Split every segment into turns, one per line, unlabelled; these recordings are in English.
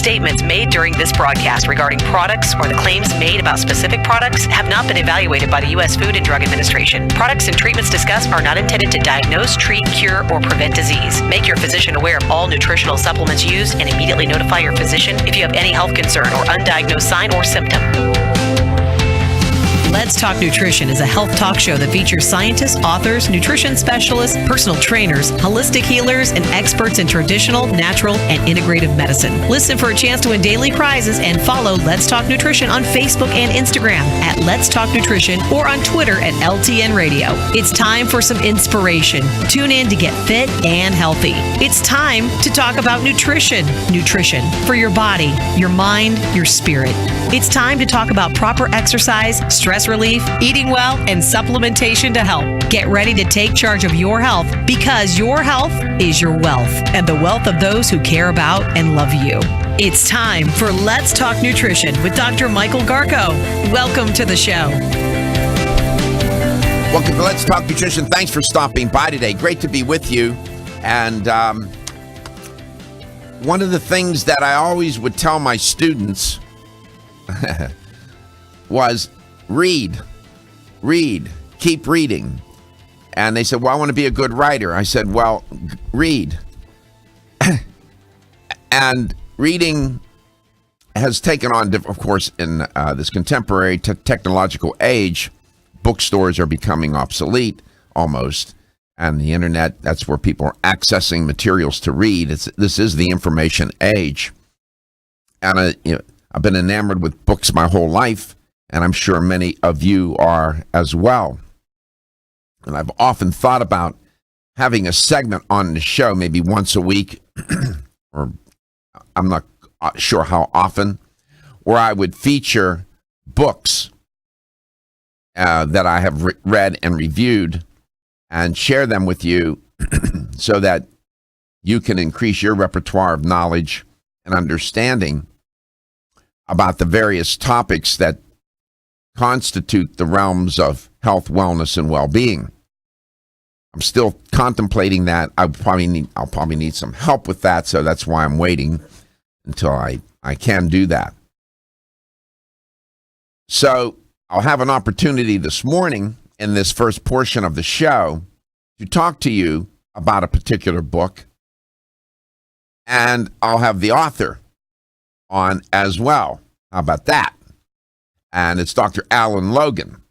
Statements made during this broadcast regarding products or the claims made about specific products have not been evaluated by the U.S. Food and Drug Administration. Products and treatments discussed are not intended to diagnose, treat, cure, or prevent disease. Make your physician aware of all nutritional supplements used and immediately notify your physician if you have any health concern or undiagnosed sign or symptom. Let's Talk Nutrition is a health talk show that features scientists, authors, nutrition specialists, personal trainers, holistic healers, and experts in traditional, natural, and integrative medicine. Listen for a chance to win daily prizes and follow Let's Talk Nutrition on Facebook and Instagram at Let's Talk Nutrition or on Twitter at LTN Radio. It's time for some inspiration. Tune in to get fit and healthy. It's time to talk about nutrition. Nutrition for your body, your mind, your spirit. It's time to talk about proper exercise, stress relief, eating well, and supplementation to help. Get ready to take charge of your health because your health is your wealth and the wealth of those who care about and love you. It's time for Let's Talk Nutrition with Dr. Michael Garko. Welcome to the show.
Welcome to Let's Talk Nutrition. Thanks for stopping by today. Great to be with you. And one of the things that I always would tell my students was read, keep reading. And they said, well, I want to be a good writer. I said, well, read. And reading has taken on, of course, in this contemporary technological age, bookstores are becoming obsolete almost. And the internet, that's where people are accessing materials to read. This is the information age. And I've been enamored with books my whole life. And I'm sure many of you are as well. And I've often thought about having a segment on the show, maybe once a week, or I'm not sure how often, where I would feature books that I have read and reviewed and share them with you so that you can increase your repertoire of knowledge and understanding about the various topics that constitute the realms of health, wellness, and well-being. I'm still contemplating that. I'll probably need some help with that, so that's why I'm waiting until I can do that. So I'll have an opportunity this morning in this first portion of the show to talk to you about a particular book, and I'll have the author on as well. How about that? And it's Dr. Alan Logan.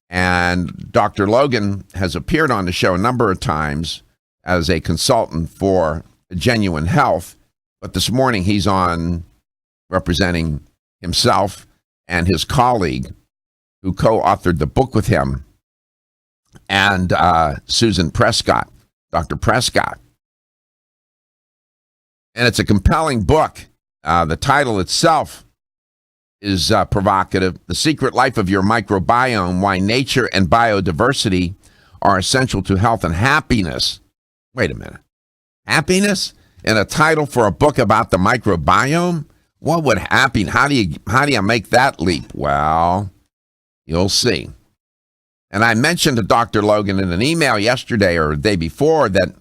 And Dr. Logan has appeared on the show a number of times as a consultant for Genuine Health. But this morning he's on representing himself and his colleague who co-authored the book with him, and Susan Prescott, Dr. Prescott. And it's a compelling book. The title itself is provocative. The Secret Life of Your Microbiome, Why Nature and Biodiversity Are Essential to Health and Happiness. Wait a minute. Happiness? And a title for a book about the microbiome? What would happen? How do you make that leap? Well, you'll see. And I mentioned to Dr. Logan in an email yesterday or the day before that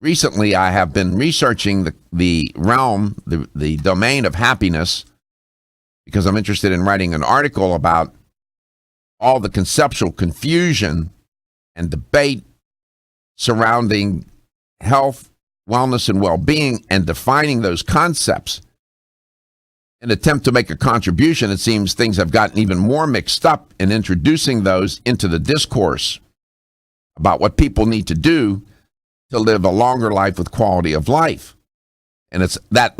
recently I have been researching the realm, the domain of happiness, because I'm interested in writing an article about all the conceptual confusion and debate surrounding health, wellness, and well-being, and defining those concepts. In an attempt to make a contribution, it seems things have gotten even more mixed up in introducing those into the discourse about what people need to do to live a longer life with quality of life. And it's that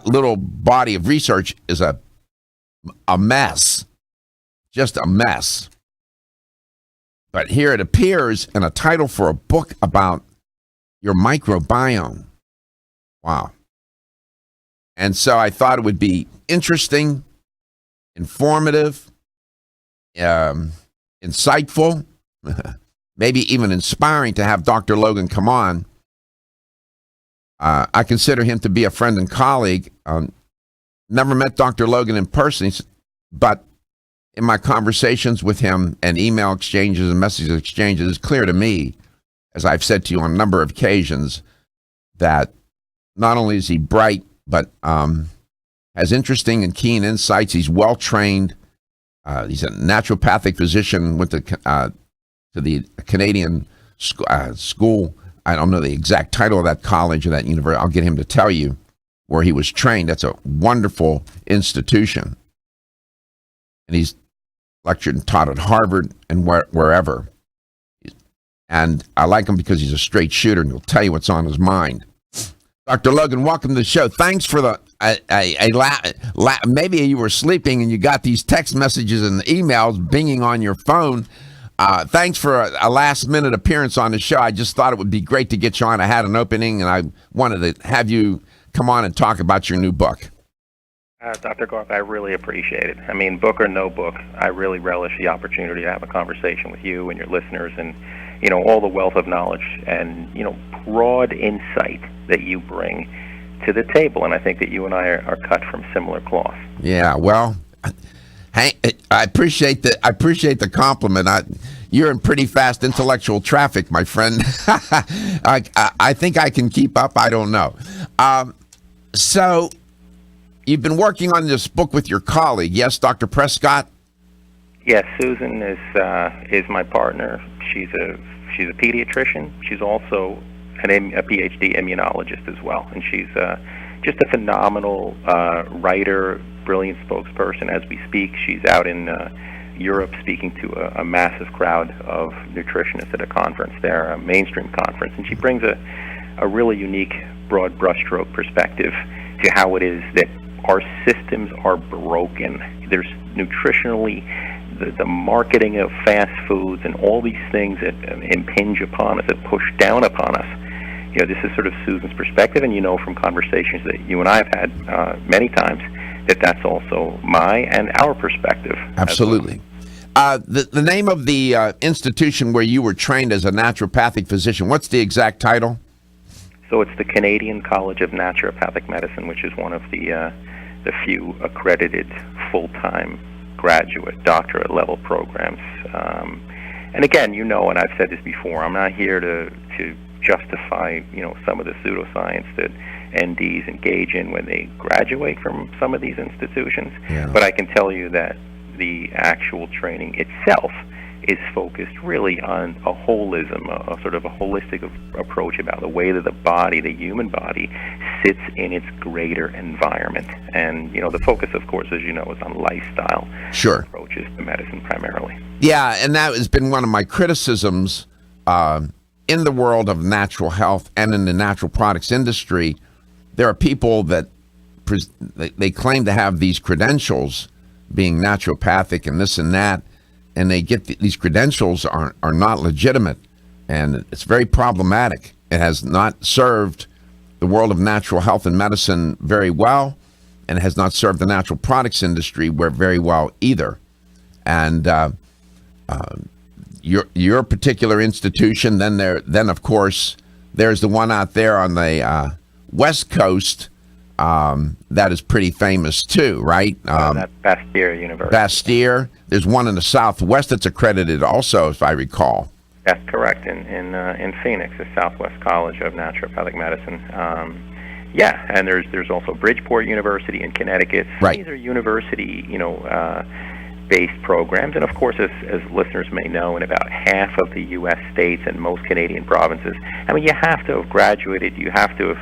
little body of research is a mess, just a mess. But here it appears in a title for a book about your microbiome. Wow. And so I thought it would be interesting, informative, insightful, maybe even inspiring to have Dr. Logan come on. I consider him to be a friend and colleague. Never met Dr. Logan in person, but in my conversations with him and email exchanges and message exchanges, it's clear to me, as I've said to you on a number of occasions, that not only is he bright, but has interesting and keen insights. He's well trained. He's a naturopathic physician. Went to the Canadian school. I don't know the exact title of that college or that university. I'll get him to tell you where he was trained. That's a wonderful institution. And he's lectured and taught at Harvard and wherever. And I like him because he's a straight shooter and he'll tell you what's on his mind. Dr. Logan, welcome to the show. Thanks for the, maybe you were sleeping and you got these text messages and emails binging on your phone. Thanks for a last-minute appearance on the show. I just thought it would be great to get you on. I had an opening, and I wanted to have you come on and talk about your new book.
Dr. Garth, I really appreciate it. I mean, book or no book, I really relish the opportunity to have a conversation with you and your listeners and, all the wealth of knowledge and, broad insight that you bring to the table. And I think that you and I are cut from similar cloth.
Yeah, well, I appreciate the compliment. You're in pretty fast intellectual traffic, my friend. I think I can keep up. I don't know. So you've been working on this book with your colleague, yes, Dr. Prescott?
Yes, Susan is my partner. She's a pediatrician. She's also a PhD immunologist as well, and she's just a phenomenal writer, brilliant spokesperson. As we speak, she's out in Europe speaking to a massive crowd of nutritionists at a conference there, a mainstream conference, and she brings a really unique, broad brushstroke perspective to how it is that our systems are broken. There's nutritionally the marketing of fast foods and all these things that impinge upon us, that push down upon us. This is sort of Susan's perspective, and from conversations that you and I have had many times that's also my and our perspective.
Absolutely. The name of the institution where you were trained as a naturopathic physician, what's the exact title?
So it's the Canadian College of Naturopathic Medicine, which is one of the few accredited full-time graduate doctorate level programs. And again, and I've said this before, I'm not here to justify, some of the pseudoscience that NDs engage in when they graduate from some of these institutions.
Yeah.
But I can tell you that the actual training itself is focused really on a holism, a sort of a holistic approach about the way that the body, the human body, sits in its greater environment. And, the focus, of course, as you know, is on lifestyle approaches to medicine primarily.
Yeah, and that has been one of my criticisms in the world of natural health and in the natural products industry. There are people that they claim to have these credentials, being naturopathic and this and that, and they get these credentials are not legitimate, and it's very problematic. It has not served the world of natural health and medicine very well, and it has not served the natural products industry very well either. And your particular institution, then of course there's the one out there on the West Coast that is pretty famous too, right?
That's Bastyr University.
Bastyr. There's one in the Southwest that's accredited also, if I recall.
That's correct. In Phoenix, the Southwest College of Naturopathic Medicine. And there's also Bridgeport University in Connecticut.
Right.
These are university, based programs, and of course, as listeners may know, in about half of the U.S. states and most Canadian provinces, you have to have graduated, you have to have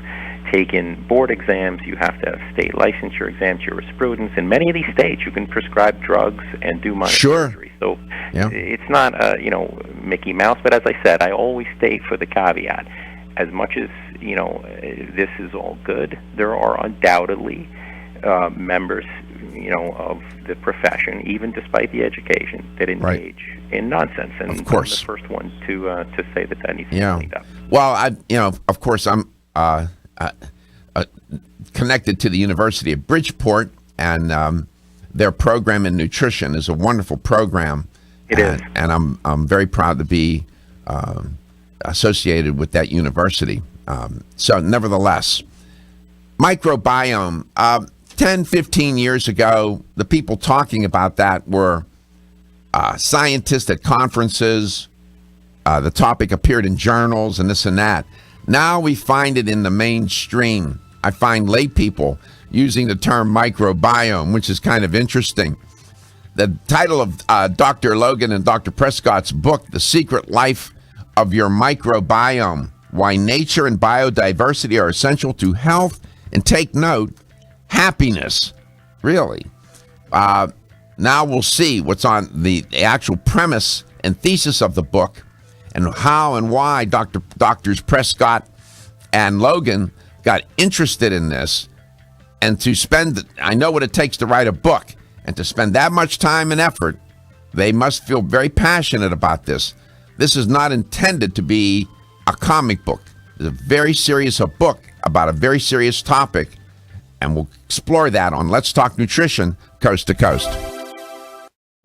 taken board exams, you have to have state licensure exams, jurisprudence. In many of these states, you can prescribe drugs and do minor surgery. So it's not Mickey Mouse, but as I said, I always state for the caveat, as much as this is all good, there are undoubtedly members of the profession, even despite the education, that engage in nonsense. And
of course,
I'm the first one to say that needs to be cleaned up.
Well, of course, I'm connected to the University of Bridgeport, and their program in nutrition is a wonderful program.
It is, and
I'm very proud to be associated with that university. So, nevertheless, microbiome. 10, 15 years ago, the people talking about that were scientists at conferences. The topic appeared in journals and this and that. Now we find it in the mainstream. I find lay people using the term microbiome, which is kind of interesting. The title of Dr. Logan and Dr. Prescott's book, The Secret Life of Your Microbiome, Why Nature and Biodiversity Are Essential to Health, and take note, happiness. Really. Now we'll see what's on the actual premise and thesis of the book and how and why Doctors Prescott and Logan got interested in this, and to spend, I know what it takes to write a book, and to spend that much time and effort, they must feel very passionate about this. This is not intended to be a comic book. It's a very serious book about a very serious topic, and we'll explore that on Let's Talk Nutrition, Coast to Coast.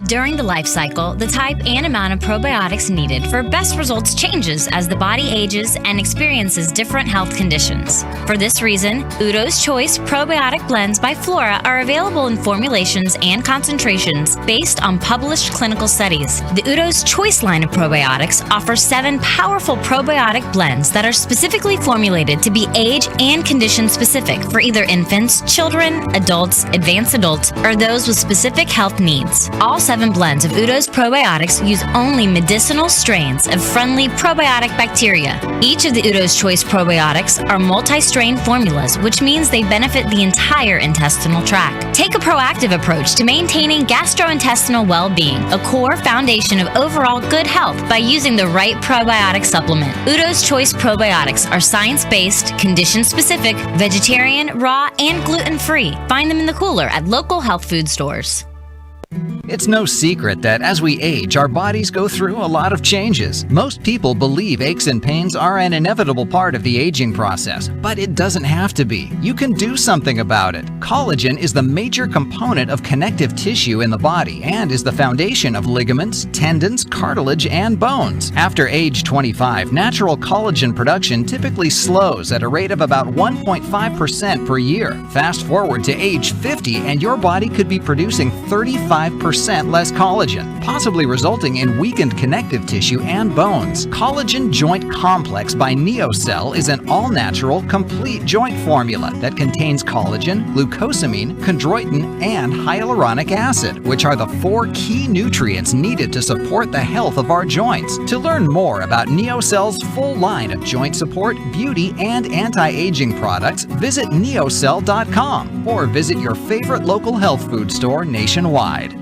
During the life cycle, the type and amount of probiotics needed for best results changes as the body ages and experiences different health conditions. For this reason, Udo's Choice Probiotic Blends by Flora are available in formulations and concentrations based on published clinical studies. The Udo's Choice line of probiotics offers 7 powerful probiotic blends that are specifically formulated to be age and condition specific for either infants, children, adults, advanced adults, or those with specific health needs. All 7 blends of Udo's probiotics use only medicinal strains of friendly probiotic bacteria. Each of the Udo's Choice probiotics are multi-strain formulas, which means they benefit the entire intestinal tract. Take a proactive approach to maintaining gastrointestinal well-being, a core foundation of overall good health, by using the right probiotic supplement. Udo's Choice probiotics are science-based, condition-specific, vegetarian, raw, and gluten-free. Find them in the cooler at local health food stores.
It's no secret that as we age, our bodies go through a lot of changes. Most people believe aches and pains are an inevitable part of the aging process, but it doesn't have to be. You can do something about it. Collagen is the major component of connective tissue in the body and is the foundation of ligaments, tendons, cartilage, and bones. After age 25, natural collagen production typically slows at a rate of about 1.5% per year. Fast forward to age 50 and your body could be producing 35% less collagen, possibly resulting in weakened connective tissue and bones. Collagen Joint Complex by NeoCell is an all-natural, complete joint formula that contains collagen, glucosamine, chondroitin, and hyaluronic acid, which are the 4 key nutrients needed to support the health of our joints. To learn more about NeoCell's full line of joint support, beauty, and anti-aging products, visit neocell.com or visit your favorite local health food store nationwide.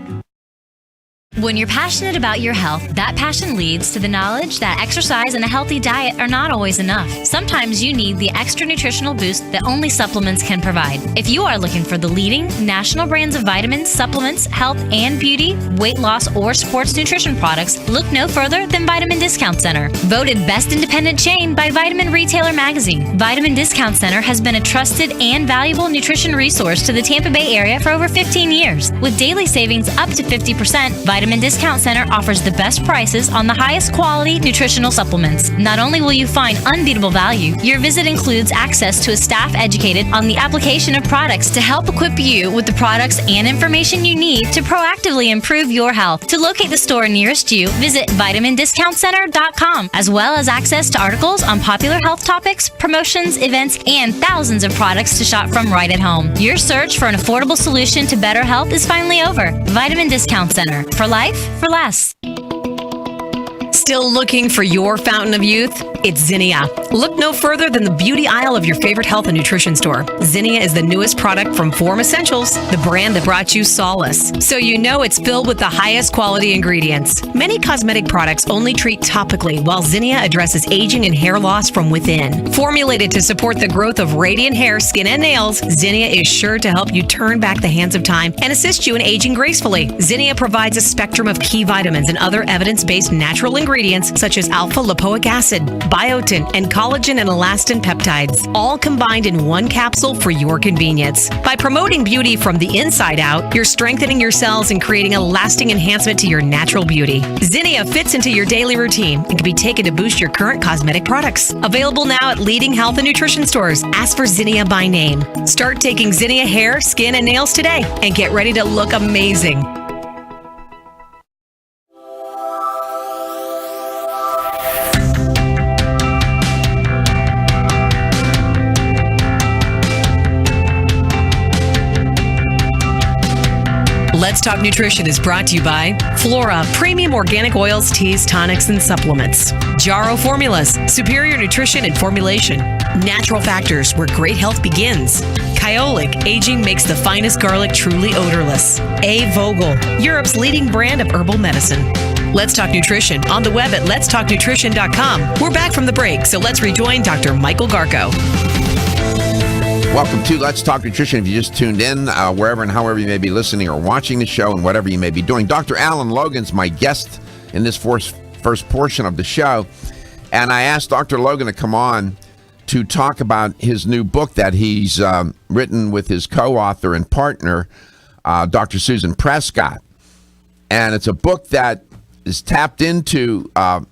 When you're passionate about your health, that passion leads to the knowledge that exercise and a healthy diet are not always enough. Sometimes you need the extra nutritional boost that only supplements can provide. If you are looking for the leading national brands of vitamins, supplements, health and beauty, weight loss, or sports nutrition products, look no further than Vitamin Discount Center. Voted Best Independent Chain by Vitamin Retailer Magazine, Vitamin Discount Center has been a trusted and valuable nutrition resource to the Tampa Bay area for over 15 years. With daily savings up to 50%, Vitamin Discount Center offers the best prices on the highest quality nutritional supplements. Not only will you find unbeatable value, your visit includes access to a staff educated on the application of products to help equip you with the products and information you need to proactively improve your health. To locate the store nearest you, visit vitamindiscountcenter.com, as well as access to articles on popular health topics, promotions, events, and thousands of products to shop from right at home. Your search for an affordable solution to better health is finally over. Vitamin Discount Center. For life, for less.
Still looking for your fountain of youth? It's Zinnia. Look no further than the beauty aisle of your favorite health and nutrition store. Zinnia is the newest product from Form Essentials, the brand that brought you solace. So you know it's filled with the highest quality ingredients. Many cosmetic products only treat topically, while Zinnia addresses aging and hair loss from within. Formulated to support the growth of radiant hair, skin, and nails, Zinnia is sure to help you turn back the hands of time and assist you in aging gracefully. Zinnia provides a spectrum of key vitamins and other evidence-based natural ingredients such as alpha-lipoic acid, biotin, and collagen and elastin peptides, all combined in one capsule for your convenience. By promoting beauty from the inside out, you're strengthening your cells and creating a lasting enhancement to your natural beauty. Zinnia fits into your daily routine and can be taken to boost your current cosmetic products. Available now at leading health and nutrition stores. Ask for Zinnia by name. Start taking Zinnia hair, skin, and nails today and get ready to look amazing. Let's Talk Nutrition is brought to you by Flora, premium organic oils, teas, tonics, and supplements. Jarrow Formulas, superior nutrition and formulation. Natural Factors, where great health begins. Kyolic, aging makes the finest garlic truly odorless. A. Vogel, Europe's leading brand of herbal medicine. Let's Talk Nutrition on the web at letstalknutrition.com. We're back from the break, so let's rejoin Dr. Michael Garko.
Welcome to Let's Talk Nutrition. If you just tuned in, wherever and however you may be listening or watching the show and whatever you may be doing, Dr. Alan Logan's my guest in this first portion of the show. And I asked Dr. Logan to come on to talk about his new book that he's written with his co-author and partner, Dr. Susan Prescott. And it's a book that is tapped into a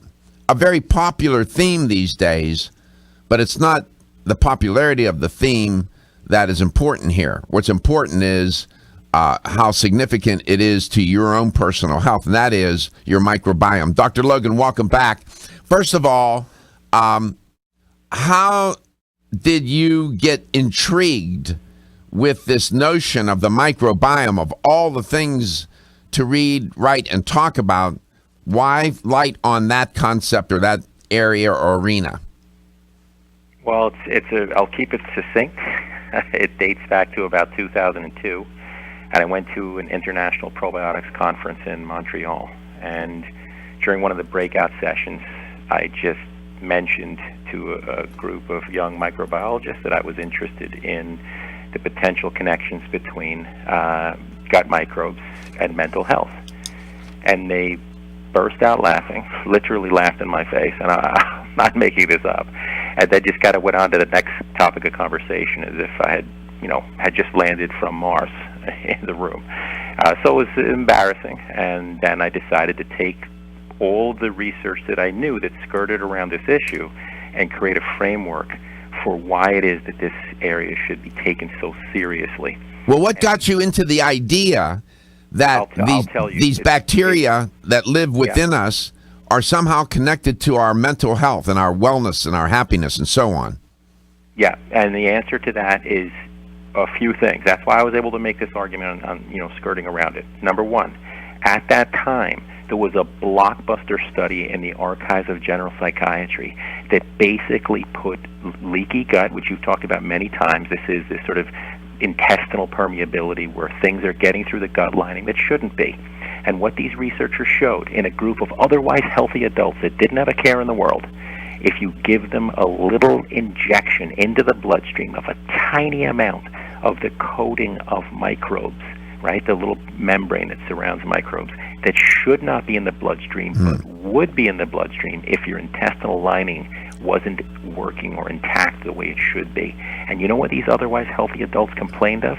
very popular theme these days, but it's not the popularity of the theme that is important here. What's important is how significant it is to your own personal health, and that is your microbiome. Dr. Logan, welcome back. First of all, how did you get intrigued with this notion of the microbiome, of all the things to read, write, and talk about? Why light on that concept or that area or arena?
Well, I'll keep it succinct. It dates back to about 2002, and I went to an international probiotics conference in Montreal. And during one of the breakout sessions, I just mentioned to a group of young microbiologists that I was interested in the potential connections between gut microbes and mental health. And they burst out laughing, literally laughed in my face, and I'm not making this up. And they just kind of went on to the next topic of conversation as if I had just landed from Mars in the room. So it was embarrassing, and then I decided to take all the research that I knew that skirted around this issue and create a framework for why it is that this area should be taken so seriously.
Well, what got you into the idea that these bacteria that live within us are somehow connected to our mental health and our wellness and our happiness and so on?
Yeah, and the answer to that is a few things. That's why I was able to make this argument on skirting around it. Number one, at that time, there was a blockbuster study in the Archives of General Psychiatry that basically put leaky gut, which you've talked about many times. This is this sort of intestinal permeability where things are getting through the gut lining that shouldn't be. And what these researchers showed in a group of otherwise healthy adults that didn't have a care in the world, if you give them a little injection into the bloodstream of a tiny amount of the coating of microbes, right, the little membrane that surrounds microbes, that should not be in the bloodstream but would be in the bloodstream if your intestinal lining wasn't working or intact the way it should be. And you know what these otherwise healthy adults complained of?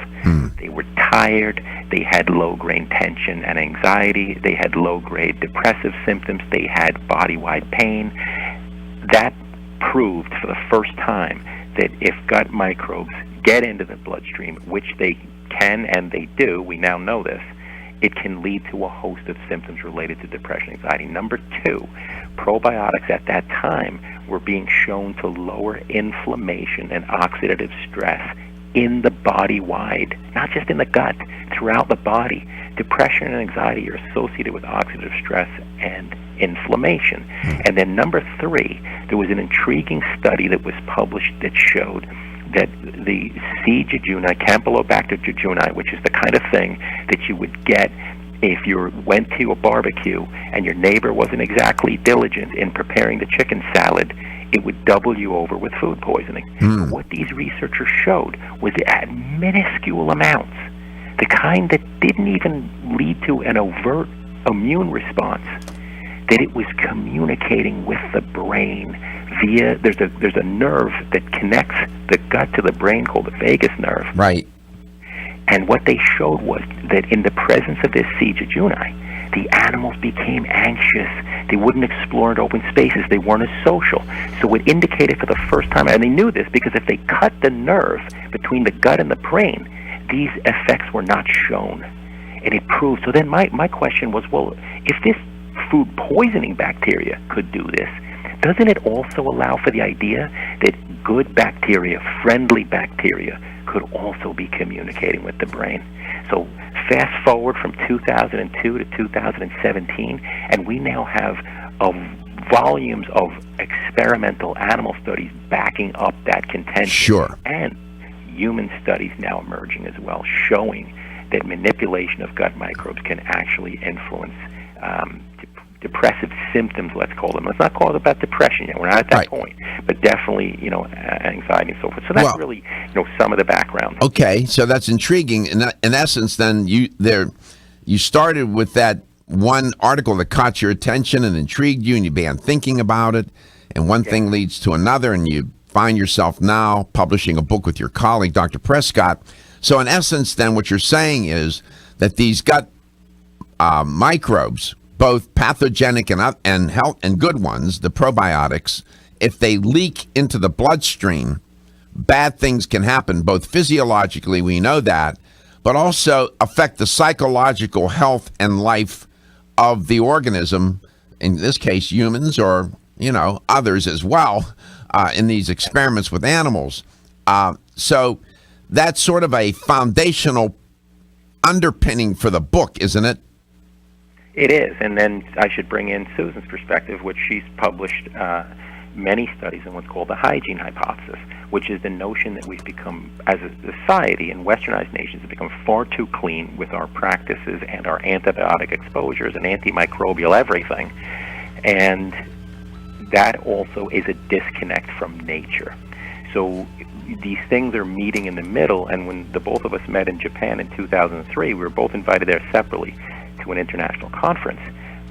They were tired, they had low-grade tension and anxiety, they had low-grade depressive symptoms, they had body-wide pain. That proved for the first time that if gut microbes get into the bloodstream, which they can and they do, we now know this, it can lead to a host of symptoms related to depression, anxiety. Number two, probiotics at that time were being shown to lower inflammation and oxidative stress in the body-wide, not just in the gut, throughout the body. Depression and anxiety are associated with oxidative stress and inflammation. And then number three, there was an intriguing study that was published that showed that the C. jejuni, Campylobacter jejuni, which is the kind of thing that you would get if you went to a barbecue and your neighbor wasn't exactly diligent in preparing the chicken salad, it would double you over with food poisoning. What these researchers showed was that at minuscule amounts, the kind that didn't even lead to an overt immune response, that it was communicating with the brain via, there's a nerve that connects the gut to the brain called the vagus nerve.
Right.
And what they showed was that in the presence of this C. jejuni, the animals became anxious. They wouldn't explore in open spaces. They weren't as social. So it indicated for the first time, and they knew this because if they cut the nerve between the gut and the brain, these effects were not shown. And it proved. So then my question was, well, if this food poisoning bacteria could do this, doesn't it also allow for the idea that good bacteria, friendly bacteria, could also be communicating with the brain. So fast forward from 2002 to 2017, and we now have volumes of experimental animal studies backing up that contention.
Sure.
And human studies now emerging as well, showing that manipulation of gut microbes can actually influence depressive symptoms, let's call them. Let's not call it about depression yet. We're not at that point, but definitely, anxiety and so forth. So that's really, some of the background.
Okay, so that's intriguing. In essence, then you started with that one article that caught your attention and intrigued you, and you began thinking about it, and one thing leads to another, and you find yourself now publishing a book with your colleague, Dr. Prescott. So in essence, then, what you're saying is that these gut microbes, both pathogenic and health and good ones, the probiotics, if they leak into the bloodstream, bad things can happen, both physiologically, we know that, but also affect the psychological health and life of the organism, in this case, humans or, others as well, in these experiments with animals. So that's sort of a foundational underpinning for the book, isn't it?
It is, and then I should bring in Susan's perspective, which she's published many studies on what's called the hygiene hypothesis, which is the notion that we've become, as a society in westernized nations, have become far too clean with our practices and our antibiotic exposures and antimicrobial everything, and that also is a disconnect from nature. So these things are meeting in the middle, and when the both of us met in Japan in 2003, we were both invited there separately to an international conference.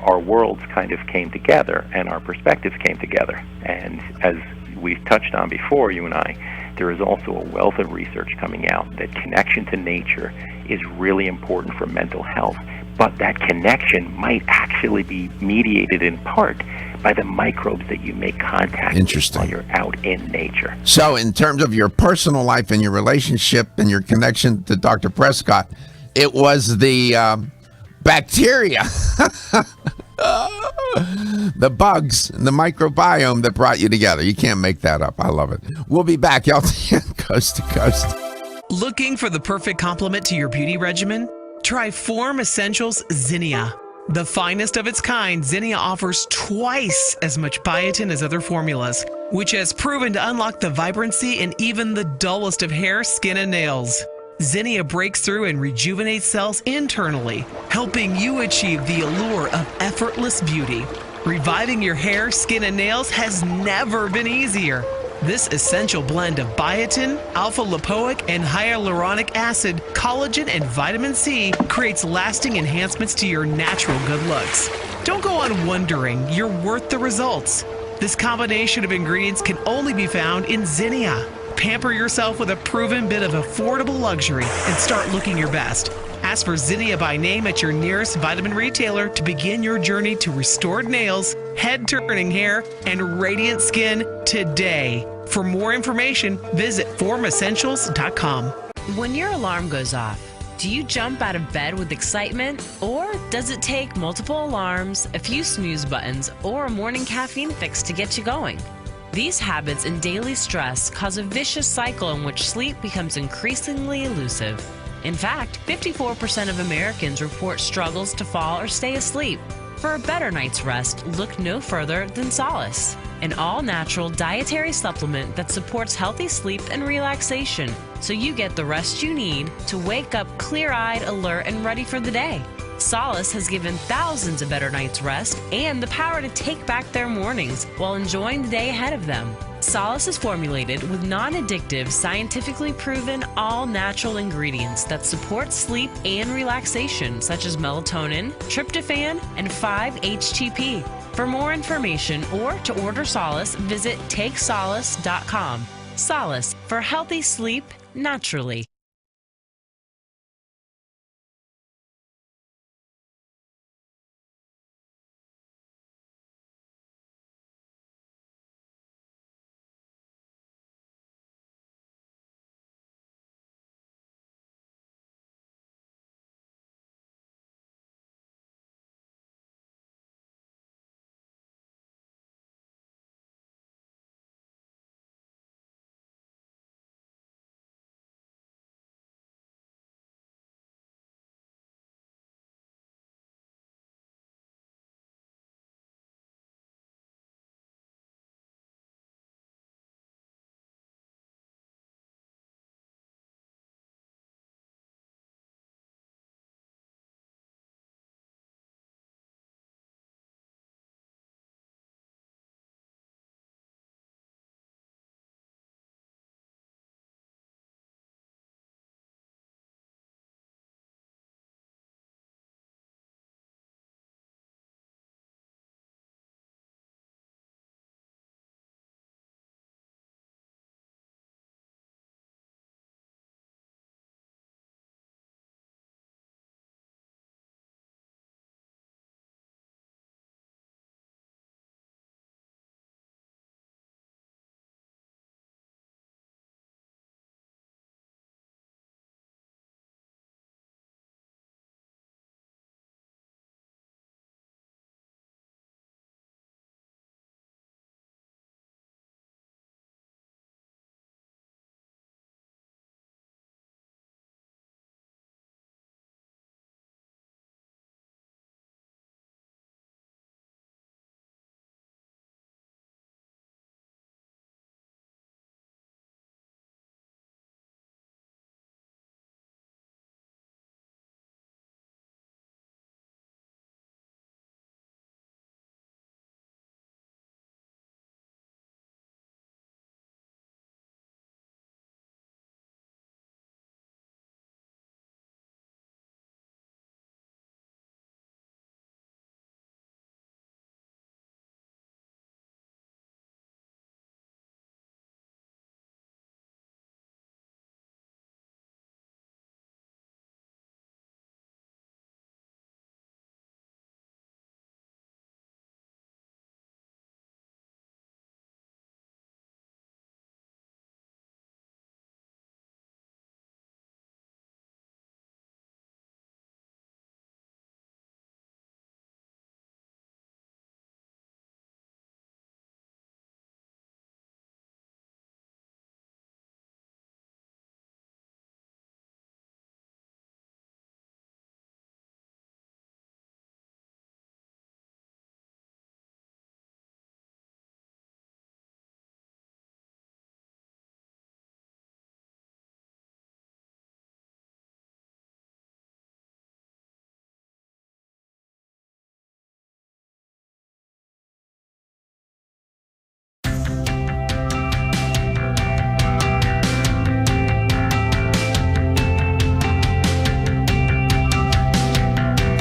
Our worlds kind of came together, and our perspectives came together. And as we've touched on before, you and I, there is also a wealth of research coming out that connection to nature is really important for mental health, but that connection might actually be mediated in part by the microbes that you make contact with while you're out in nature.
So in terms of your personal life and your relationship and your connection to Dr. Prescott, it was the bacteria, the bugs, and the microbiome that brought you together. You can't make that up. I love it. We'll be back, Healthy Coast to Coast.
Looking for the perfect complement to your beauty regimen? Try Form Essentials Zinnia. The finest of its kind, Zinnia offers twice as much biotin as other formulas, which has proven to unlock the vibrancy in even the dullest of hair, skin, and nails. Zinnia breaks through and rejuvenates cells internally, helping you achieve the allure of effortless beauty. Reviving your hair, skin, and nails has never been easier. This essential blend of biotin, alpha-lipoic, and hyaluronic acid, collagen, and vitamin C creates lasting enhancements to your natural good looks. Don't go on wondering, you're worth the results. This combination of ingredients can only be found in Zinnia. Pamper yourself with a proven bit of affordable luxury and start looking your best. Ask for Zinnia by name at your nearest vitamin retailer to begin your journey to restored nails, head-turning hair, and radiant skin today. For more information, visit formessentials.com.
When your alarm goes off, do you jump out of bed with excitement? Or does it take multiple alarms, a few snooze buttons, or a morning caffeine fix to get you going? These habits and daily stress cause a vicious cycle in which sleep becomes increasingly elusive. In fact, 54% of Americans report struggles to fall or stay asleep. For a better night's rest, look no further than Solace, an all-natural dietary supplement that supports healthy sleep and relaxation, so you get the rest you need to wake up clear-eyed, alert, and ready for the day. Solace has given thousands a better night's rest and the power to take back their mornings while enjoying the day ahead of them. Solace is formulated with non-addictive, scientifically proven, all-natural ingredients that support sleep and relaxation, such as melatonin, tryptophan, and 5-HTP. For more information or to order Solace, visit takesolace.com. Solace, for healthy sleep naturally.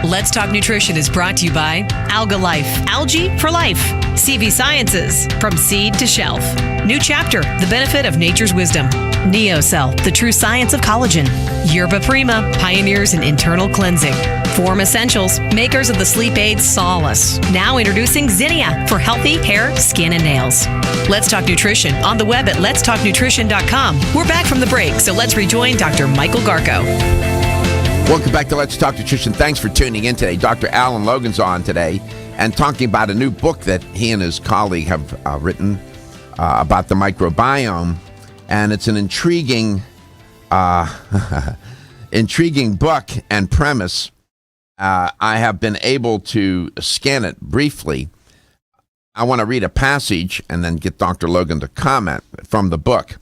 Let's Talk Nutrition is brought to you by Alga Life, Algae for Life, CV Sciences, From Seed to Shelf, New Chapter, The Benefit of Nature's Wisdom, NeoCell, The True Science of Collagen, Yerba Prima, Pioneers in Internal Cleansing, Form Essentials, makers of the sleep aid Solace. Now introducing Zinnia for healthy hair, skin, and nails. Let's Talk Nutrition on the web at letstalknutrition.com. We're back from the break, so let's rejoin Dr. Michael Garko.
Welcome back to Let's Talk Nutrition. Thanks for tuning in today. Dr. Alan Logan's on today and talking about a new book that he and his colleague have written about the microbiome. And it's an intriguing book and premise. I have been able to scan it briefly. I want to read a passage and then get Dr. Logan to comment from the book.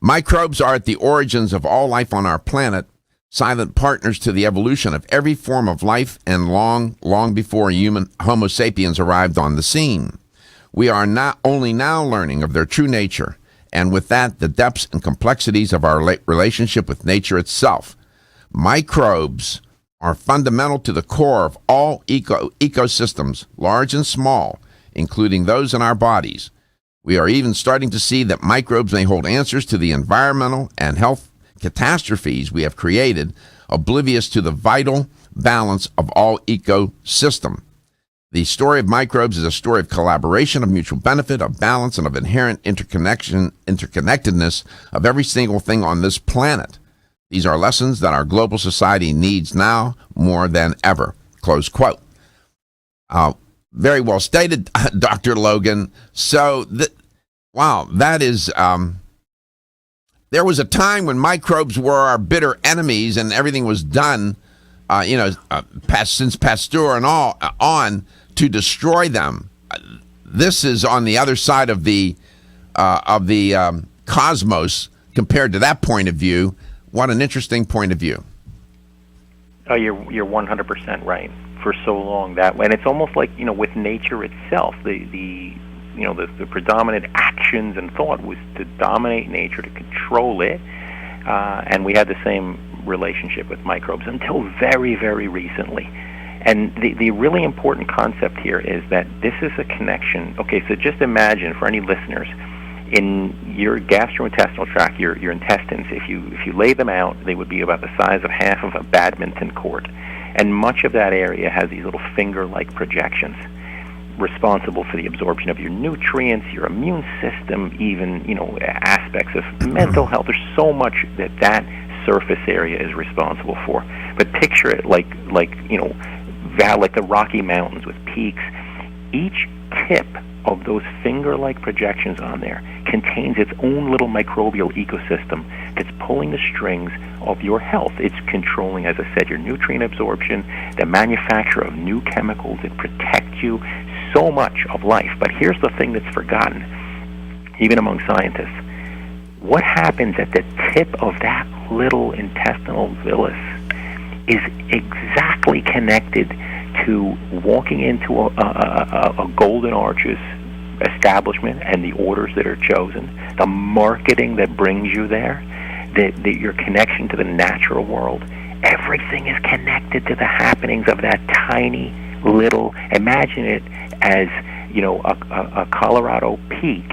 Microbes are at the origins of all life on our planet, silent partners to the evolution of every form of life, and long before human Homo sapiens arrived on the scene. We are not only now learning of their true nature, and with that, the depths and complexities of our relationship with nature itself. Microbes are fundamental to the core of all ecosystems, large and small, including those in our bodies. We are even starting to see that microbes may hold answers to the environmental and health catastrophes we have created, oblivious to the vital balance of all ecosystem. The story of microbes is a story of collaboration, of mutual benefit, of balance, and of inherent interconnectedness of every single thing on this planet. These are lessons that our global society needs now more than ever. Close quote. Very well stated, Dr. Logan. So, that is... there was a time when microbes were our bitter enemies and everything was done, since Pasteur and all, on to destroy them. This is on the other side of the cosmos compared to that point of view. What an interesting point of view.
Oh, you're 100% right. For so long that way, and it's almost like with nature itself, the predominant actions and thought was to dominate nature, to control it, and we had the same relationship with microbes until very, very recently. And the really important concept here is that this is a connection. Okay, so just imagine, for any listeners, in your gastrointestinal tract, your intestines, if you lay them out, they would be about the size of half of a badminton court. And much of that area has these little finger-like projections responsible for the absorption of your nutrients, your immune system, even aspects of mental health. There's so much that surface area is responsible for. But picture it like the Rocky Mountains with peaks. Each tip of those finger-like projections on there contains its own little microbial ecosystem that's pulling the strings of your health. It's controlling, as I said, your nutrient absorption, the manufacture of new chemicals that protect you, so much of life. But here's the thing that's forgotten, even among scientists. What happens at the tip of that little intestinal villus is exactly connected to walking into a Golden Arches establishment and the orders that are chosen, the marketing that brings you there, your connection to the natural world. Everything is connected to the happenings of that tiny little, imagine it as a Colorado peak,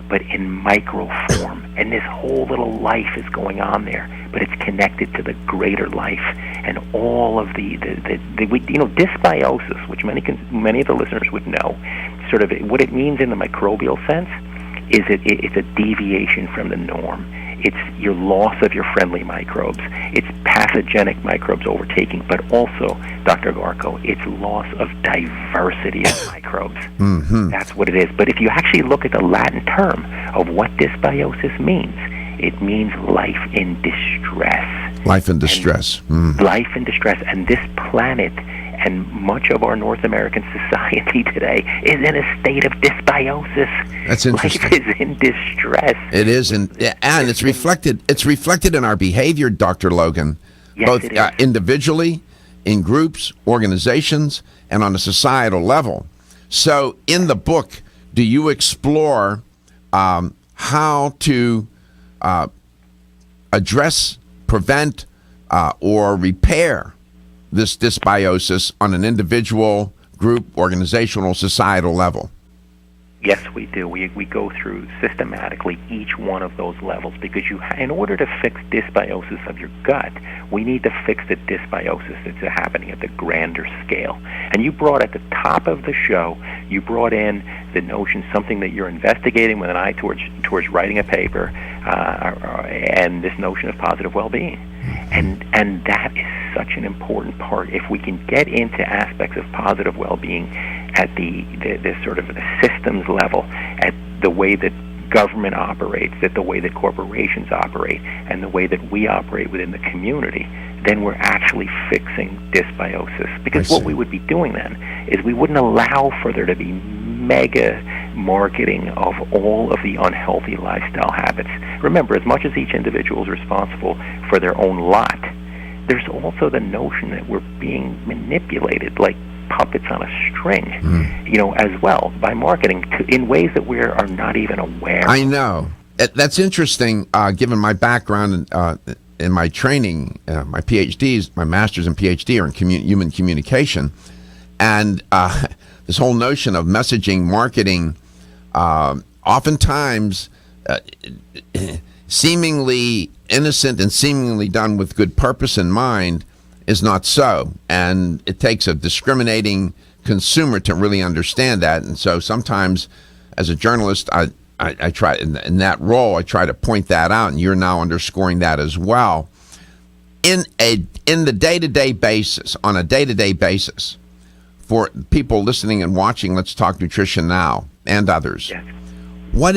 but in micro form. And this whole little life is going on there, but it's connected to the greater life. And all of the dysbiosis, which many of the listeners would know, sort of what it means in the microbial sense is it's a deviation from the norm. It's your loss of your friendly microbes. It's pathogenic microbes overtaking, but also, Dr. Garko, it's loss of diversity of microbes. Mm-hmm. That's what it is. But if you actually look at the Latin term of what dysbiosis means, it means life in distress.
Life in distress.
Life in distress. And this planet and much of our North American society today is in a state of dysbiosis.
That's interesting.
Life is in distress.
It is, and it's reflected. It's reflected in our behavior, Dr. Logan,
yes,
both individually, in groups, organizations, and on a societal level. So, in the book, do you explore how to address, prevent, or repair this dysbiosis on an individual, group, organizational, societal level?
Yes, we do. We go through systematically each one of those levels because in order to fix dysbiosis of your gut, we need to fix the dysbiosis that's happening at the grander scale. And you brought at the top of the show, you brought in the notion, something that you're investigating with an eye towards writing a paper, and this notion of positive well-being. And that is such an important part. If we can get into aspects of positive well-being at the sort of the systems level, at the way that government operates, at the way that corporations operate, and the way that we operate within the community, then we're actually fixing dysbiosis. Because what we would be doing then is we wouldn't allow for there to be mega marketing of all of the unhealthy lifestyle habits. Remember, as much as each individual is responsible for their own lot, there's also the notion that we're being manipulated like puppets on a string, as well, by marketing in ways that we are not even aware.
I know. That's interesting, given my background in my training, my PhDs, my master's and PhD are in human communication. And this whole notion of messaging, marketing, oftentimes seemingly innocent and seemingly done with good purpose in mind, is not so. And it takes a discriminating consumer to really understand that. And so sometimes as a journalist, I try, in that role, I try to point that out, and you're now underscoring that as well. In the day-to-day basis, on a day-to-day basis, for people listening and watching Let's Talk Nutrition Now and others,
yes.
What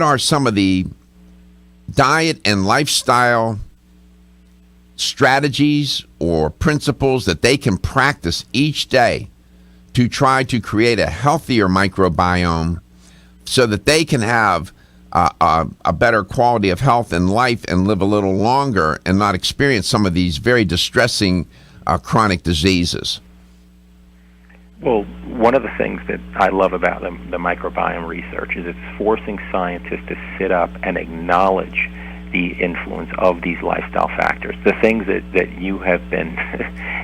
are some of the diet and lifestyle strategies or principles that they can practice each day to try to create a healthier microbiome so that they can have a better quality of health and life and live a little longer and not experience some of these very distressing chronic diseases?
Well, one of the things that I love about the microbiome research is it's forcing scientists to sit up and acknowledge the influence of these lifestyle factors, the things that you have been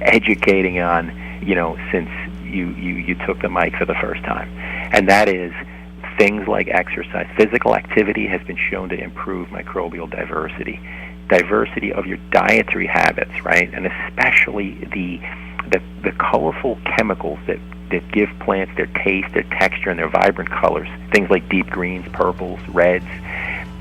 educating on, since you took the mic for the first time. And that is things like exercise. Physical activity has been shown to improve microbial diversity of your dietary habits, right? And especially the colorful chemicals that give plants their taste, their texture, and their vibrant colors. Things like deep greens, purples, reds,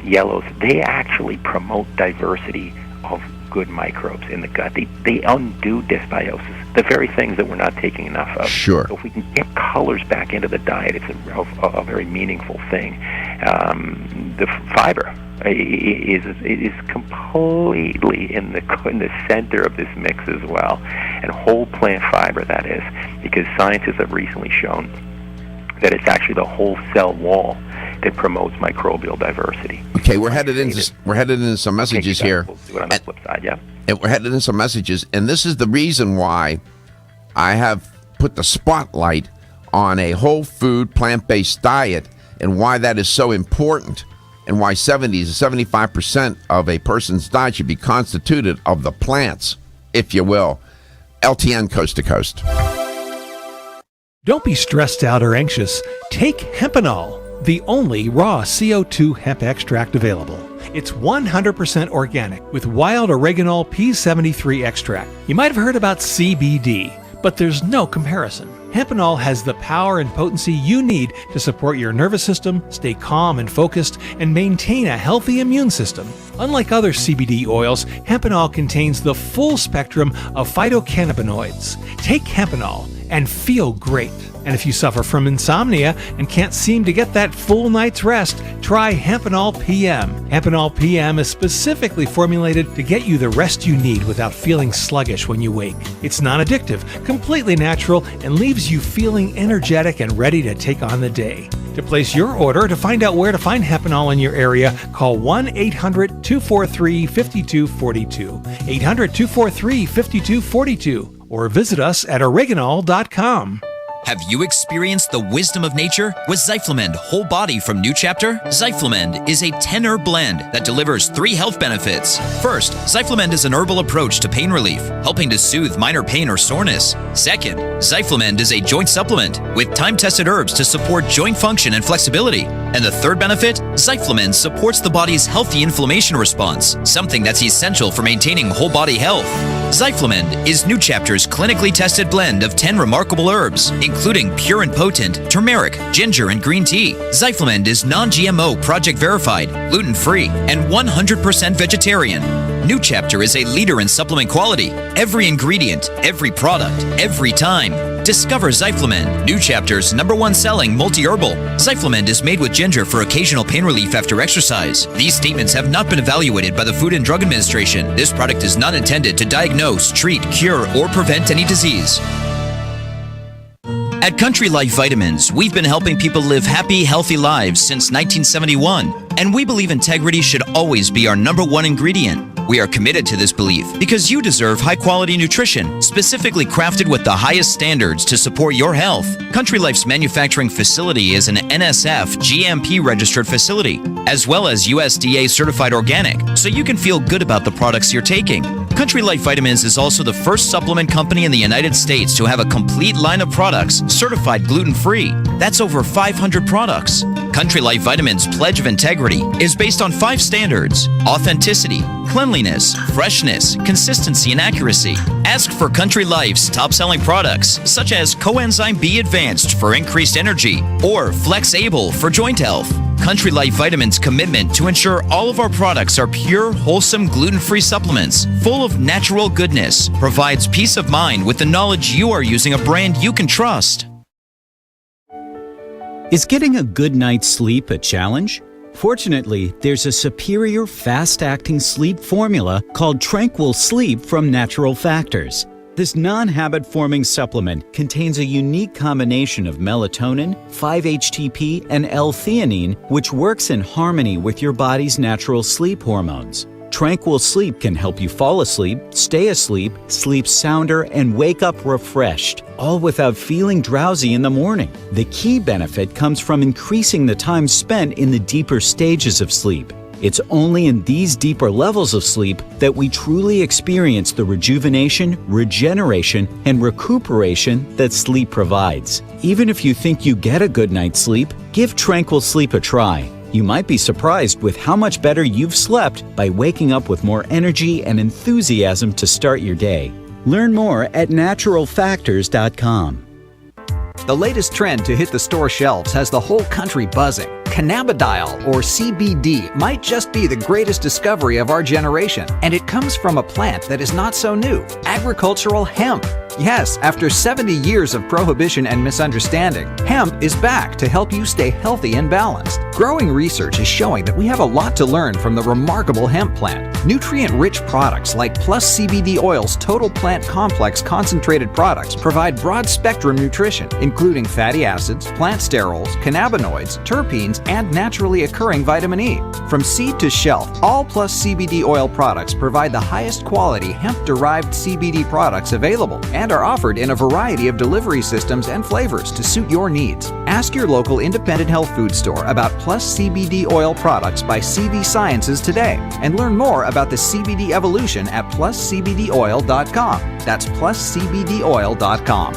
yellows. They actually promote diversity of good microbes in the gut. They undo dysbiosis, the very things that we're not taking enough of.
Sure.
So if we can get colors back into the diet, it's a very meaningful thing. The fiber is completely in the center of this mix as well, and whole plant fiber, that is, because scientists have recently shown that it's actually the whole cell wall that promotes microbial diversity.
Okay, we're headed into some messages here.
We'll do it on the flip side, yeah.
And we're headed into some messages, and this is the reason why I have put the spotlight on a whole food, plant-based diet, and why that is so important, and why 70 to 75% of a person's diet should be constituted of the plants, if you will. LTN Coast to Coast.
Don't be stressed out or anxious. Take Hempanol, the only raw CO2 hemp extract available. It's 100% organic with wild oreganol P73 extract. You might have heard about CBD, but there's no comparison. Hempanol has the power and potency you need to support your nervous system, stay calm and focused, and maintain a healthy immune system. Unlike other CBD oils, Hempanol contains the full spectrum of phytocannabinoids. Take Hempanol and feel great. And if you suffer from insomnia and can't seem to get that full night's rest, try Hempanol PM. Hempanol PM is specifically formulated to get you the rest you need without feeling sluggish when you wake. It's non-addictive, completely natural, and leaves you feeling energetic and ready to take on the day. To place your order, to find out where to find Hempanol in your area, call 1-800-243-5242, 800-243-5242, or visit us at oreganol.com.
Have you experienced the wisdom of nature? With Zyflamend Whole Body from New Chapter, Zyflamend is a 10-herb blend that delivers 3 health benefits. First, Zyflamend is an herbal approach to pain relief, helping to soothe minor pain or soreness. Second, Zyflamend is a joint supplement with time-tested herbs to support joint function and flexibility. And the third benefit, Zyflamend supports the body's healthy inflammation response, something that's essential for maintaining whole body health. Zyflamend is New Chapter's clinically tested blend of 10 remarkable herbs, including pure and potent turmeric, ginger, and green tea. Zyflamend is non-GMO, project verified, gluten-free, and 100% vegetarian. New Chapter is a leader in supplement quality. Every ingredient, every product, every time. Discover Zyflamend, New Chapter's #1 selling multi-herbal. Zyflamend is made with ginger for occasional pain relief after exercise. These statements have not been evaluated by the Food and Drug Administration. This product is not intended to diagnose, treat, cure, or prevent any disease. At Country Life Vitamins, we've been helping people live happy, healthy lives since 1971, and we believe integrity should always be our #1 ingredient. We are committed to this belief because you deserve high-quality nutrition, specifically crafted with the highest standards to support your health. Country Life's manufacturing facility is an NSF GMP-registered facility, as well as USDA certified organic, so you can feel good about the products you're taking. Country Life Vitamins is also the first supplement company in the United States to have a complete line of products certified gluten-free. That's over 500 products. Country Life Vitamins' pledge of integrity is based on 5 standards: authenticity, cleanliness, freshness, consistency, and accuracy. Ask for Country Life's top-selling products, such as Coenzyme B Advanced for increased energy or Flex Able for joint health. Country Life Vitamins' commitment to ensure all of our products are pure, wholesome, gluten-free supplements full of natural goodness provides peace of mind with the knowledge you are using a brand you can trust.
Is getting a good night's sleep a challenge? Fortunately, there's a superior fast-acting sleep formula called Tranquil Sleep from Natural Factors. This non-habit-forming supplement contains a unique combination of melatonin, 5-HTP, and L-theanine, which works in harmony with your body's natural sleep hormones. Tranquil Sleep can help you fall asleep, stay asleep, sleep sounder, and wake up refreshed, all without feeling drowsy in the morning. The key benefit comes from increasing the time spent in the deeper stages of sleep. It's only in these deeper levels of sleep that we truly experience the rejuvenation, regeneration, and recuperation that sleep provides. Even if you think you get a good night's sleep, give Tranquil Sleep a try. You might be surprised with how much better you've slept by waking up with more energy and enthusiasm to start your day. Learn more at naturalfactors.com.
The latest trend to hit the store shelves has the whole country buzzing. Cannabidiol, or CBD, might just be the greatest discovery of our generation, and it comes from a plant that is not so new: agricultural hemp. Yes, after 70 years of prohibition and misunderstanding, hemp is back to help you stay healthy and balanced. Growing research is showing that we have a lot to learn from the remarkable hemp plant. Nutrient-rich products like Plus CBD Oil's Total Plant Complex concentrated products provide broad-spectrum nutrition, including fatty acids, plant sterols, cannabinoids, terpenes, and naturally occurring vitamin E. From seed to shelf, all Plus CBD Oil products provide the highest quality hemp-derived CBD products available and are offered in a variety of delivery systems and flavors to suit your needs. Ask your local independent health food store about Plus CBD Oil products by CV Sciences today and learn more about the CBD evolution at pluscbdoil.com. That's pluscbdoil.com.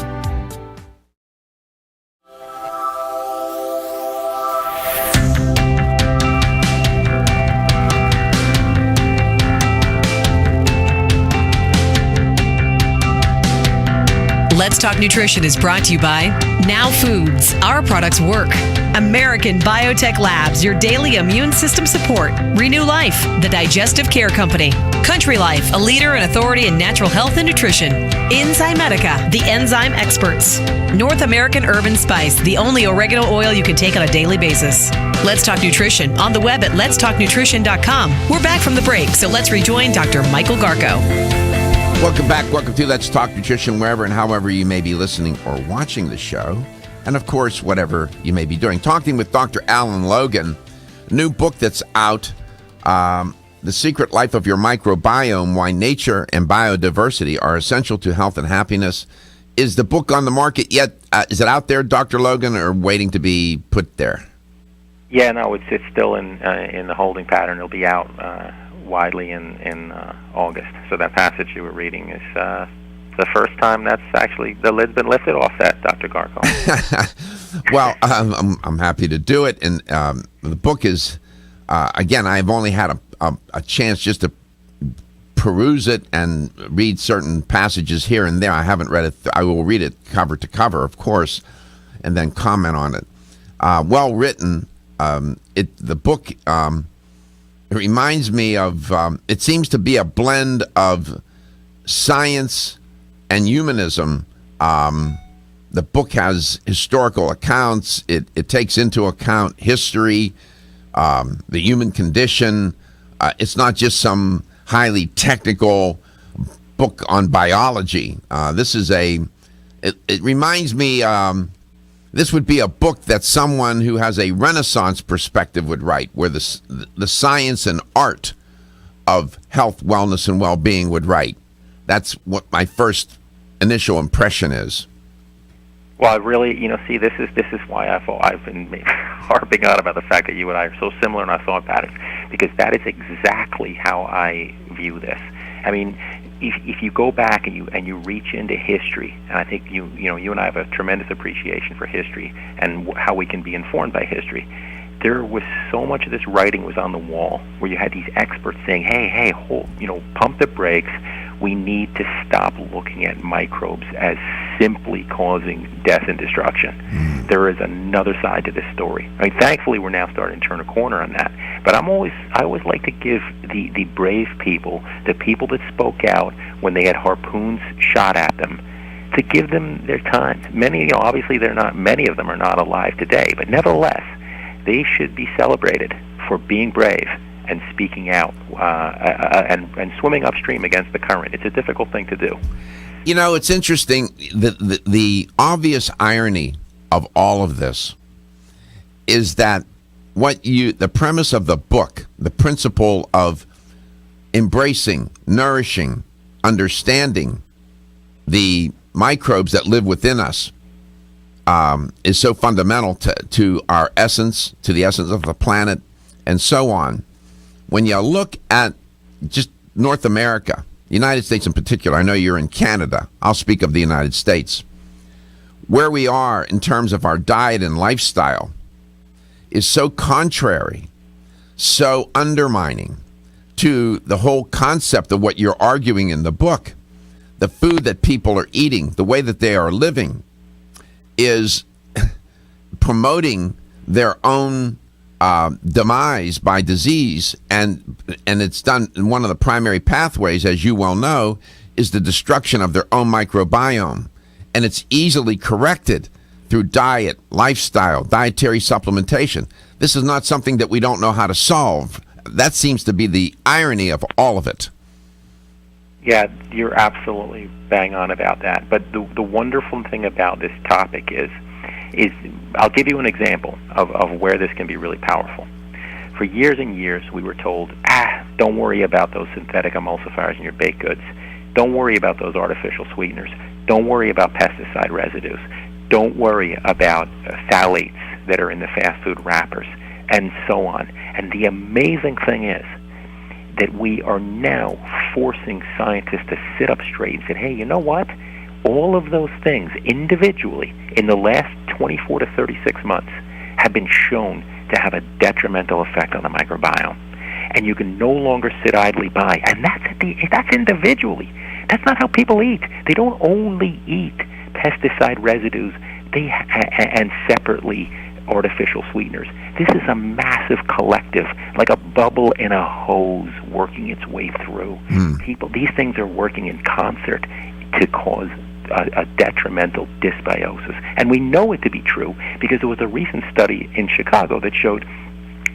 Let's Talk Nutrition is brought to you by Now Foods. Our products work. American Biotech Labs, your daily immune system support. Renew Life, the digestive care company. Country Life, a leader and authority in natural health and nutrition. Enzymedica, the enzyme experts. North American Herb and Spice, the only oregano oil you can take on a daily basis. Let's Talk Nutrition on the web at letstalknutrition.com. We're back from the break, so let's rejoin Dr. Michael Garko.
Welcome back. Welcome to Let's Talk Nutrition, wherever and however you may be listening or watching the show. And, of course, whatever you may be doing. Talking with Dr. Alan Logan, a new book that's out, The Secret Life of Your Microbiome, Why Nature and Biodiversity Are Essential to Health and Happiness. Is the book on the market yet? Is it out there, Dr. Logan, or waiting to be put there?
Yeah, no, it's still in the holding pattern. It'll be out widely in August. So that passage you were reading is the first time that's actually the lid's been lifted off that, Dr. Garko.
Well, I'm happy to do it, and the book is again. I've only had a chance just to peruse it and read certain passages here and there. I haven't read it. I will read it cover to cover, of course, and then comment on it. Well written. The book it reminds me of. It seems to be a blend of science and humanism. The book has historical accounts. It takes into account history, the human condition. It's not just some highly technical book on biology. This is it reminds me, this would be a book that someone who has a Renaissance perspective would write, where the science and art of health, wellness, and well-being would write. That's what my first initial impression is.
Well, I really, see, this is why I've been harping on about the fact that you and I are so similar in our thought patterns, because that is exactly how I view this. I mean, if you go back and you reach into history, and I think you and I have a tremendous appreciation for history and how we can be informed by history. There was so much of this writing was on the wall where you had these experts saying, hey, hold, pump the brakes. We need to stop looking at microbes as simply causing death and destruction. There is another side to this story. I mean, thankfully, we're now starting to turn a corner on that. But I always like to give the brave people, the people that spoke out when they had harpoons shot at them, to give them their time. Many, obviously, many of them are not alive today, but nevertheless, they should be celebrated for being brave and speaking out and swimming upstream against the current. It's a difficult thing to do.
It's interesting. The obvious irony of all of this is that the premise of the book, the principle of embracing, nourishing, understanding the microbes that live within us, is so fundamental to our essence, to the essence of the planet, and so on. When you look at just North America, the United States in particular, I know you're in Canada, I'll speak of the United States, where we are in terms of our diet and lifestyle is so contrary, so undermining to the whole concept of what you're arguing in the book. The food that people are eating, the way that they are living, is promoting their own demise by disease, and it's done. One of the primary pathways, as you well know, is the destruction of their own microbiome, and it's easily corrected through diet, lifestyle, dietary supplementation. This is not something that we don't know how to solve. That seems to be the irony of all of it.
Yeah, you're absolutely bang on about that. But the wonderful thing about this topic is I'll give you an example of where this can be really powerful. For years and years, we were told, don't worry about those synthetic emulsifiers in your baked goods. Don't worry about those artificial sweeteners. Don't worry about pesticide residues. Don't worry about phthalates that are in the fast food wrappers, and so on. And the amazing thing is that we are now forcing scientists to sit up straight and say, hey, you know what? All of those things individually in the last 24 to 36 months have been shown to have a detrimental effect on the microbiome. And you can no longer sit idly by. And that's individually. That's not how people eat. They don't only eat pesticide residues and separately artificial sweeteners. This is a massive collective, like a bubble in a hose working its way through. These things are working in concert to cause a detrimental dysbiosis. And we know it to be true because there was a recent study in Chicago that showed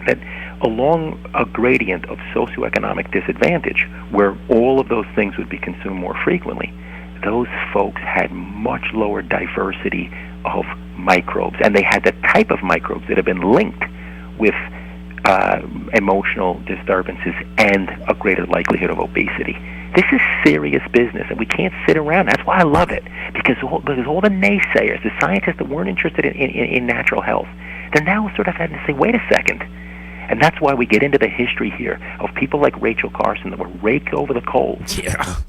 that along a gradient of socioeconomic disadvantage, where all of those things would be consumed more frequently, those folks had much lower diversity of microbes, and they had the type of microbes that have been linked with emotional disturbances, and a greater likelihood of obesity. This is serious business, and we can't sit around. That's why I love it, because all the naysayers, the scientists that weren't interested in natural health, they're now sort of having to say, wait a second. And that's why we get into the history here of people like Rachel Carson that were raked over the coals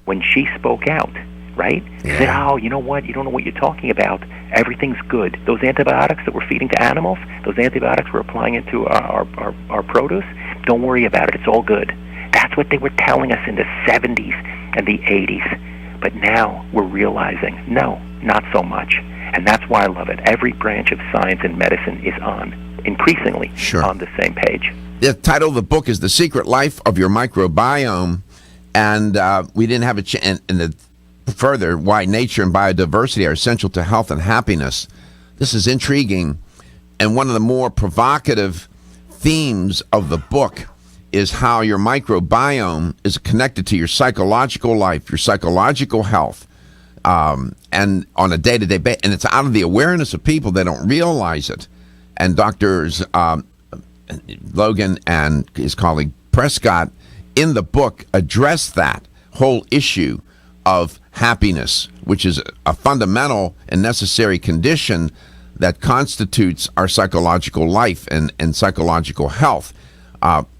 when she spoke out, right?
Yeah.
Said, oh, you know what? You don't know what you're talking about. Everything's good. Those antibiotics that we're feeding to animals, those antibiotics we're applying into our produce, don't worry about it. It's all good. That's what they were telling us in the 70s and the 80s. But now we're realizing, no, not so much. And that's why I love it. Every branch of science and medicine is increasingly on the same page.
The title of the book is The Secret Life of Your Microbiome. And we didn't have a chance, and further, why nature and biodiversity are essential to health and happiness. This is intriguing. And one of the more provocative themes of the book is how your microbiome is connected to your psychological life, your psychological health, and on a day-to-day basis. And it's out of the awareness of people. They don't realize it. And doctors Logan and his colleague Prescott in the book address that whole issue of happiness, which is a fundamental and necessary condition that constitutes our psychological life and psychological health.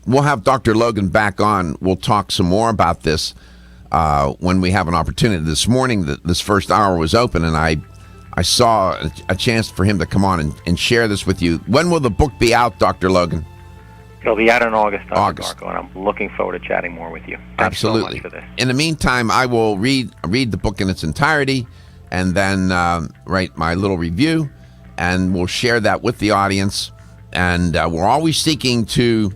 We'll have Dr. Logan back on. We'll talk some more about this when we have an opportunity. This morning, this first hour was open, and I saw a chance for him to come on and share this with you. When will the book be out, Dr. Logan?
It'll be out in August, Dr. Marco, and I'm looking forward to chatting more with you. Thanks
Absolutely.
so much for this.
In the meantime, I will read the book in its entirety and then write my little review, and we'll share that with the audience. And we're always seeking to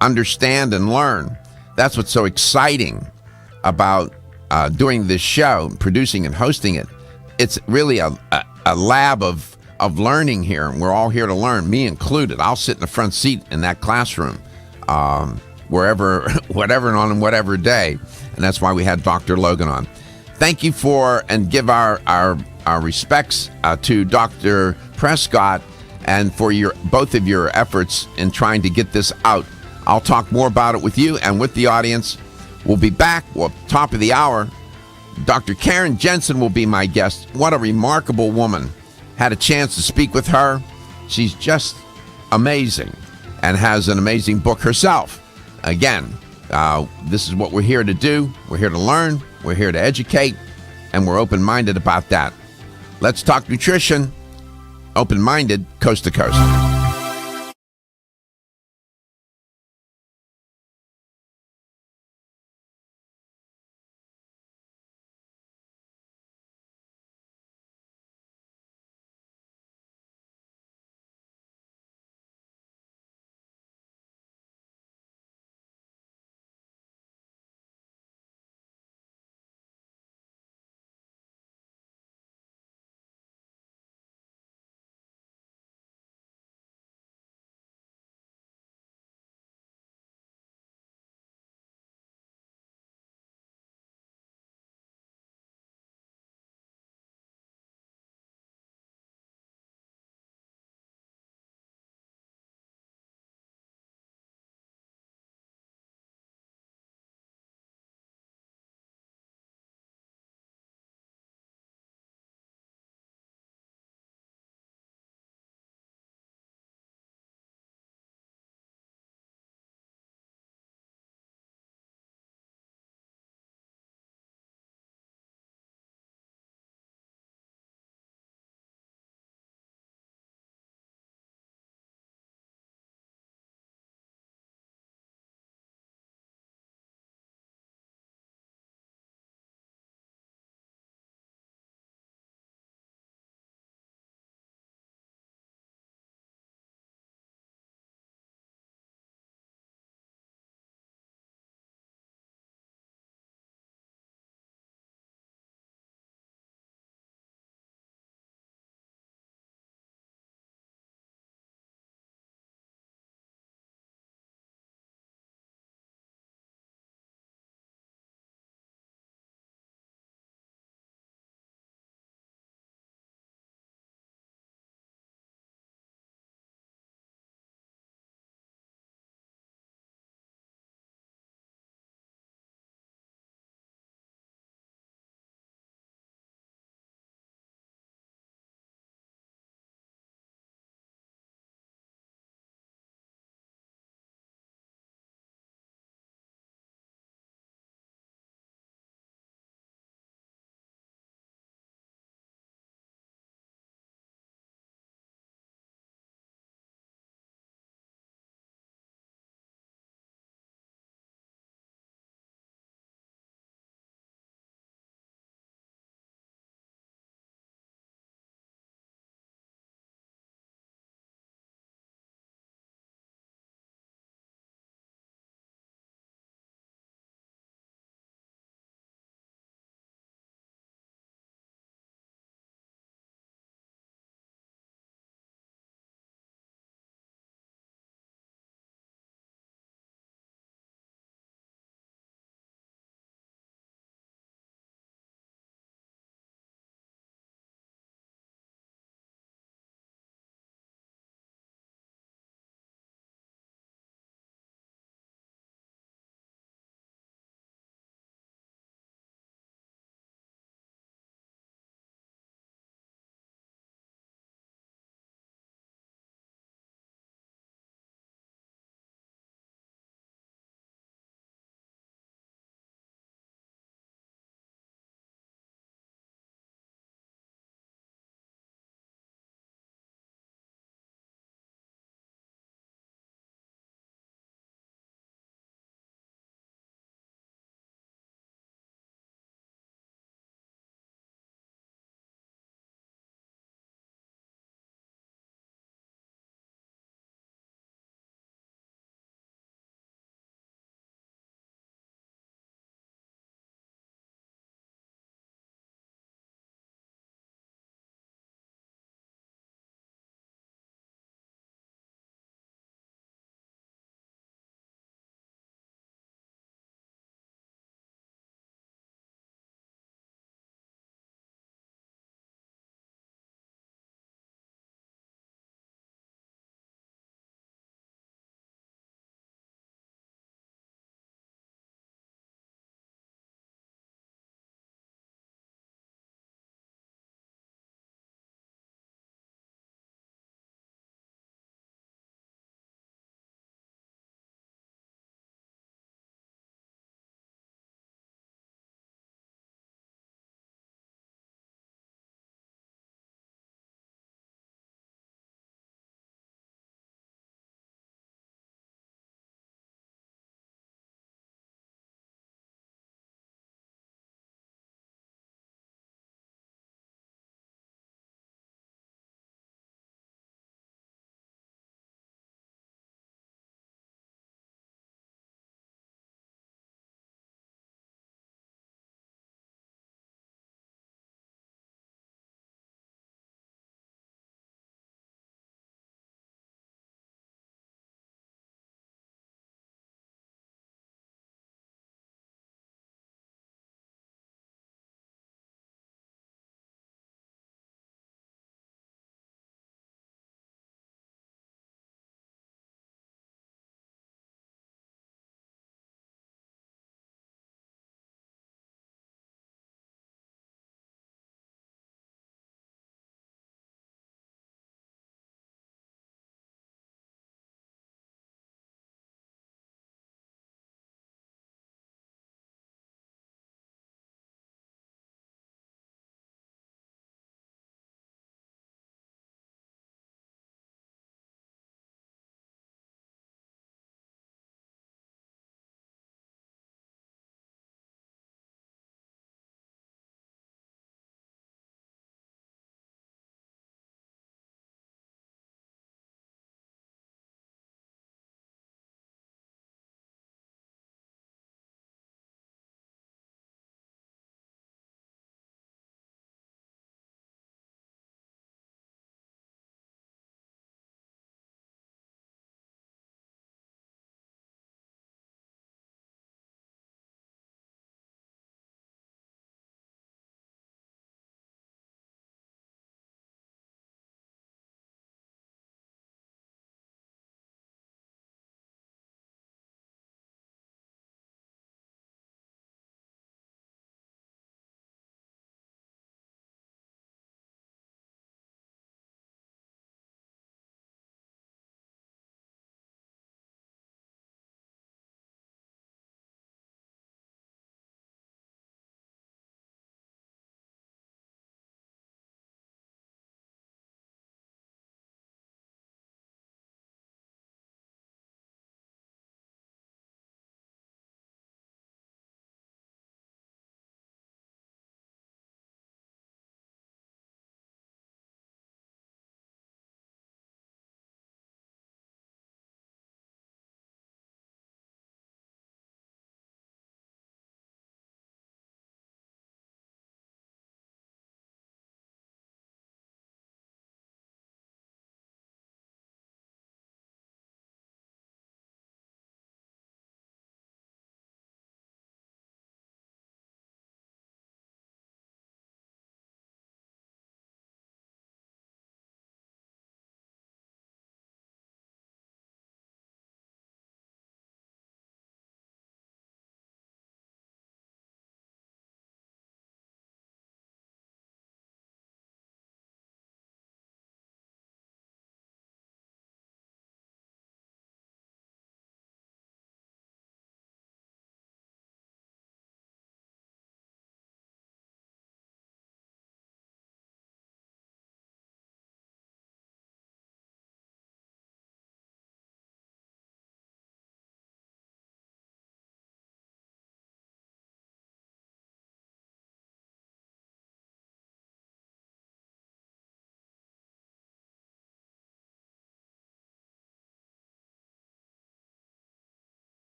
understand and learn. That's what's so exciting about doing this show, producing and hosting it. It's really a lab of learning here, and we're all here to learn, me included. I'll sit in the front seat in that classroom, whatever day, and that's why we had Dr. Logan on. Thank you and give our respects to Dr. Prescott and for both of your efforts in trying to get this out. I'll talk more about it with you and with the audience. We'll be back, top of the hour. Dr. Karen Jensen will be my guest. What a remarkable woman. Had a chance to speak with her. She's just amazing and has an amazing book herself. Again, this is what we're here to do. We're here to learn. We're here to educate, and we're open-minded about that. Let's talk nutrition. Open-minded, coast to coast.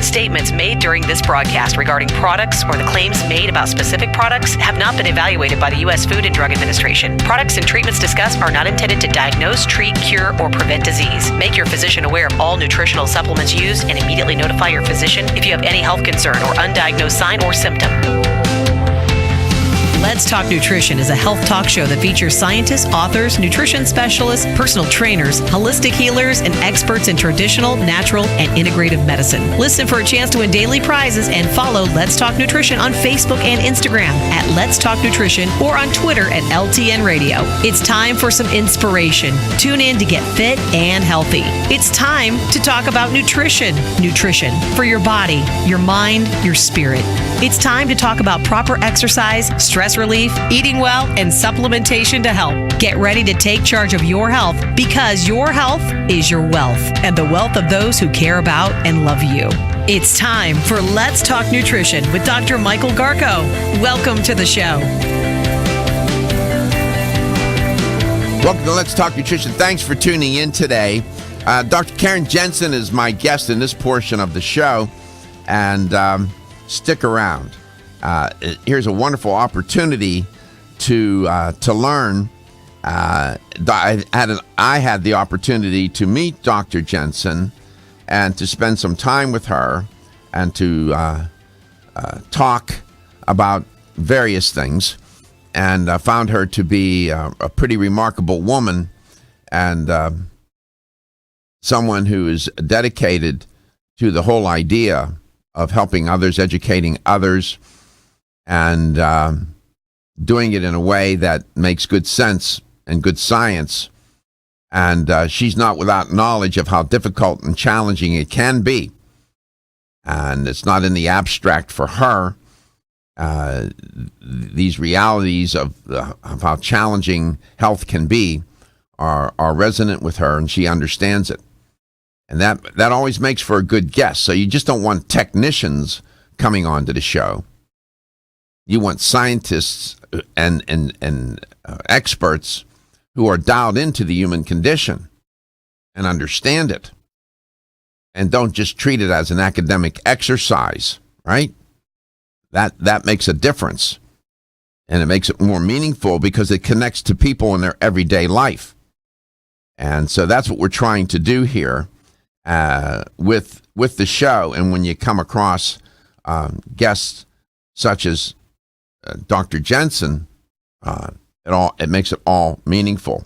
statements made during this broadcast regarding products or the claims made about specific products have not been evaluated by the U.S. Food and Drug Administration. Products and treatments discussed are not intended to diagnose, treat, cure, or prevent disease. Make your physician aware of all nutritional supplements used and immediately notify your physician if you have any health concern or undiagnosed sign or symptom. Let's Talk Nutrition is a health talk show that features scientists, authors, nutrition specialists, personal trainers, holistic healers, and experts in traditional, natural, and integrative medicine. Listen for a chance to win daily prizes and follow Let's Talk Nutrition on Facebook and Instagram at Let's Talk Nutrition or on Twitter at LTN Radio. It's time for some inspiration. Tune in to get fit and healthy. It's time to talk about nutrition. Nutrition for your body, your mind, your spirit. It's time to talk about proper exercise, stress relief, eating well, and supplementation to help. Get ready to take charge of your health because your health is your wealth and the wealth of those who care about and love you. It's time for Let's Talk Nutrition with Dr. Michael Garko. Welcome to the show.
Welcome to Let's Talk Nutrition. Thanks for tuning in today. Dr. Karen Jensen is my guest in this portion of the show, and stick around. Here's a wonderful opportunity to learn. I had the opportunity to meet Dr. Jensen and to spend some time with her and to talk about various things, and found her to be a pretty remarkable woman and someone who is dedicated to the whole idea of helping others, educating others, and doing it in a way that makes good sense and good science. And she's not without knowledge of how difficult and challenging it can be. And it's not in the abstract for her. These realities of how challenging health can be are resonant with her, and she understands it. And that always makes for a good guest. So you just don't want technicians coming onto the show. You want scientists and experts who are dialed into the human condition and understand it, and don't just treat it as an academic exercise, right? That makes a difference, and it makes it more meaningful because it connects to people in their everyday life. And so that's what we're trying to do here with the show. And when you come across guests such as Dr. Jensen, it makes it all meaningful.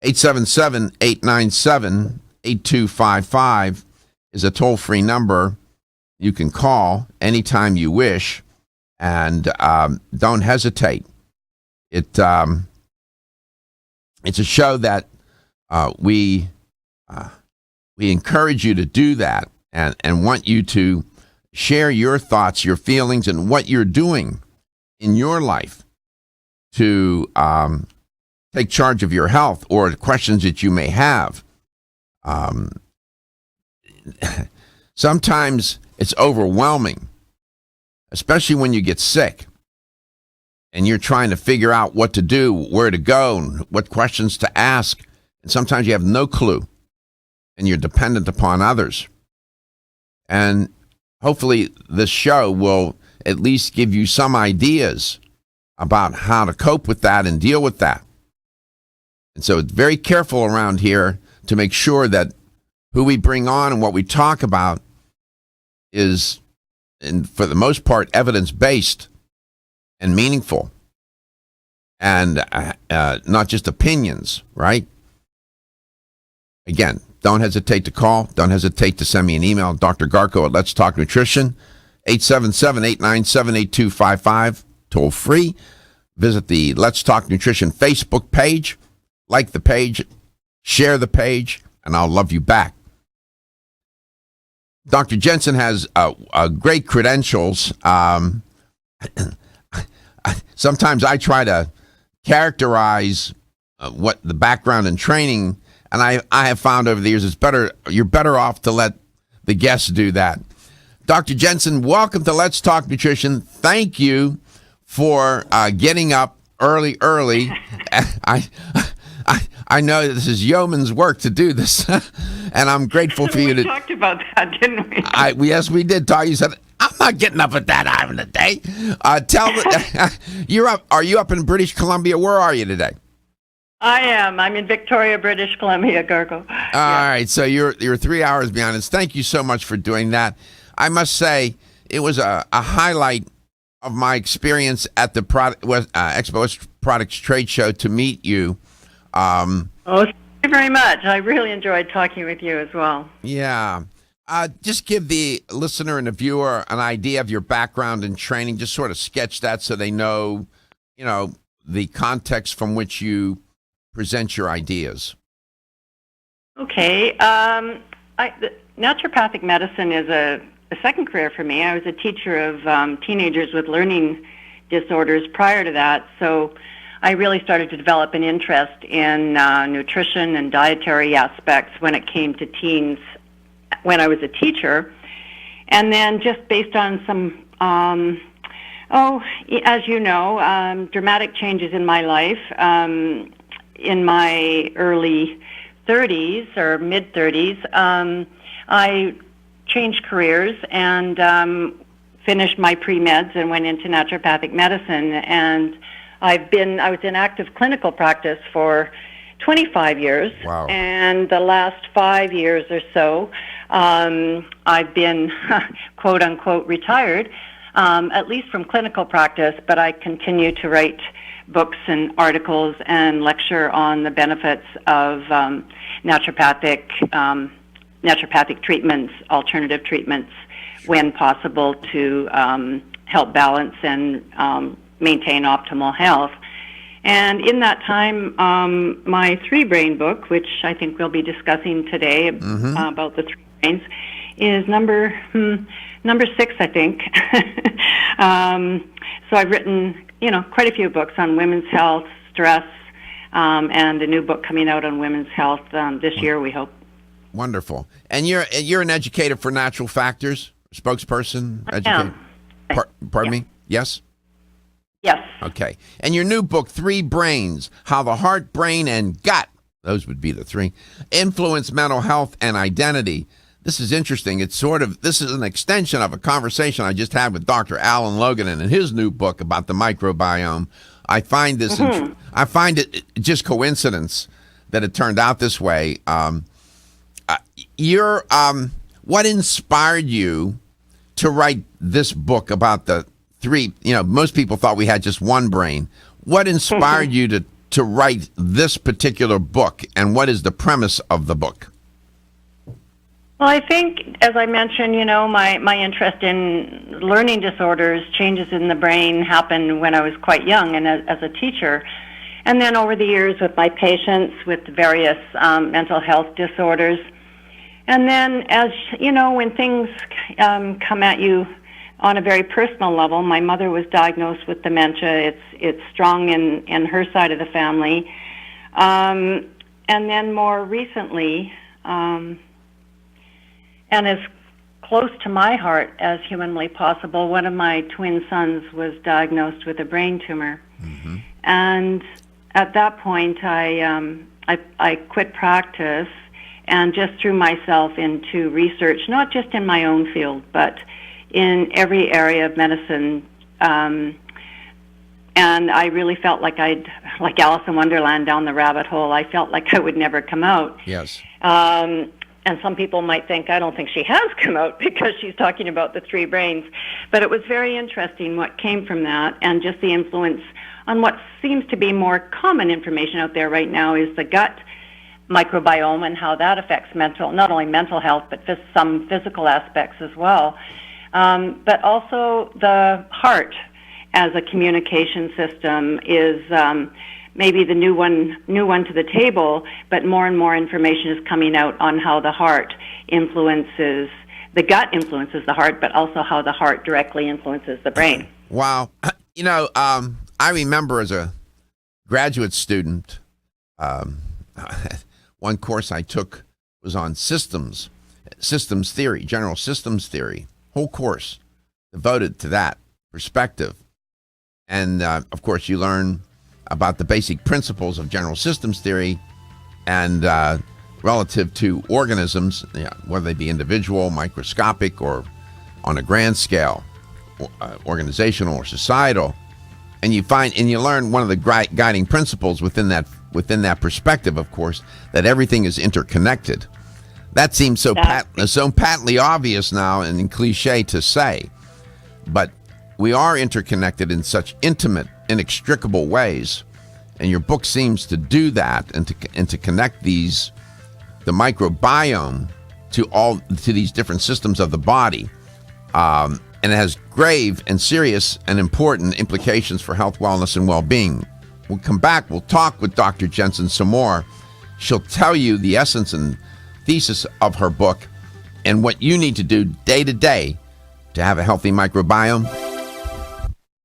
877-897-8255 is a toll-free number you can call anytime you wish, and don't hesitate. It's a show that we encourage you to do that, and want you to share your thoughts, your feelings, and what you're doing in your life to take charge of your health, or the questions that you may have. Sometimes it's overwhelming, especially when you get sick and you're trying to figure out what to do, where to go, and what questions to ask. And sometimes you have no clue, and you're dependent upon others. And hopefully this show will at least give you some ideas about how to cope with that and deal with that. And so it's very careful around here to make sure that who we bring on and what we talk about is, and for the most part, evidence-based and meaningful, and not just opinions, right? Again, don't hesitate to call. Don't hesitate to send me an email, Dr. Garko at Let's Talk Nutrition, 877-897-8255, toll free. Visit the Let's Talk Nutrition Facebook page, like the page, share the page, and I'll love you back. Dr. Jensen has great credentials. Sometimes I try to characterize what the background and training, and I have found over the years you're better off to let the guests do that. Dr. Jensen, welcome to Let's Talk Nutrition. Thank you for getting up early. I know this is yeoman's work to do this, and I'm grateful for you to.
We talked about that, didn't we?
Yes, we did, Talk. You said, I'm not getting up at that time of the day. You're up. Are you up in British Columbia? Where are you today?
I am. I'm in Victoria, British Columbia, Gargo.
All right, so you're 3 hours behind us. Thank you so much for doing that. I must say, it was a highlight of my experience at the Expo Products Trade Show to meet you.
Thank you very much. I really enjoyed talking with you as well.
Yeah. Just give the listener and the viewer an idea of your background and training. Just sort of sketch that so they know, the context from which you present your ideas.
Okay. Naturopathic medicine is a second career for me. I was a teacher of teenagers with learning disorders prior to that, so I really started to develop an interest in nutrition and dietary aspects when it came to teens when I was a teacher. And then just based on some, as you know, dramatic changes in my life, in my early 30s or mid-30s, I changed careers and finished my pre-meds and went into naturopathic medicine. And I was in active clinical practice for 25 years.
Wow.
And the last 5 years or so, I've been, quote unquote, retired, at least from clinical practice, but I continue to write books and articles and lecture on the benefits of naturopathic treatments, alternative treatments, when possible, to help balance and maintain optimal health. And in that time, my 3-brain book, which I think we'll be discussing today, about the 3 brains, is number 6, I think. So I've written, quite a few books on women's health, stress, and a new book coming out on women's health this year, we hope.
Wonderful. And you're an educator for Natural Factors, spokesperson, educator. Pardon me? Yes?
Yes.
Okay. And your new book, 3 Brains, How the Heart, Brain, and Gut, those would be the 3, influence mental health and identity. This is interesting. This is an extension of a conversation I just had with Dr. Alan Logan in his new book about the microbiome. I find this, I find it just coincidence that it turned out this way. What inspired you to write this book about the 3? Most people thought we had just one brain. What inspired you to write this particular book, and what is the premise of the book?
Well, I think, as I mentioned, my interest in learning disorders, changes in the brain, happened when I was quite young and as a teacher. And then over the years with my patients with various mental health disorders. And then, as when things come at you on a very personal level, my mother was diagnosed with dementia. It's strong in her side of the family. And then more recently, and as close to my heart as humanly possible, one of my twin sons was diagnosed with a brain tumor. And at that point, I quit practice and just threw myself into research, not just in my own field, but in every area of medicine. And I really felt like like Alice in Wonderland down the rabbit hole. I felt like I would never come out.
Yes.
And some people might think, I don't think she has come out because she's talking about the 3 brains. But it was very interesting what came from that, and just the influence on what seems to be more common information out there right now is the gut microbiome and how that affects not only mental health, but some physical aspects as well. But also the heart as a communication system is maybe the new one to the table, but more and more information is coming out on how the heart influences, the gut influences the heart, but also how the heart directly influences the brain.
Wow. I remember as a graduate student, one course I took was on systems theory, general systems theory, whole course devoted to that perspective. And, of course, you learn about the basic principles of general systems theory, and relative to organisms, whether they be individual, microscopic, or on a grand scale, organizational or societal. And you learn one of the guiding principles within that perspective, of course, that everything is interconnected. That seems so patently obvious now and cliche to say, but we are interconnected in such intimate, inextricable ways, and your book seems to do that and to connect the microbiome to these different systems of the body, and it has grave and serious and important implications for health, wellness, and well-being. We'll come back. We'll talk with Dr. Jensen some more. She'll tell you the essence and thesis of her book and what you need to do day to day to have a healthy microbiome.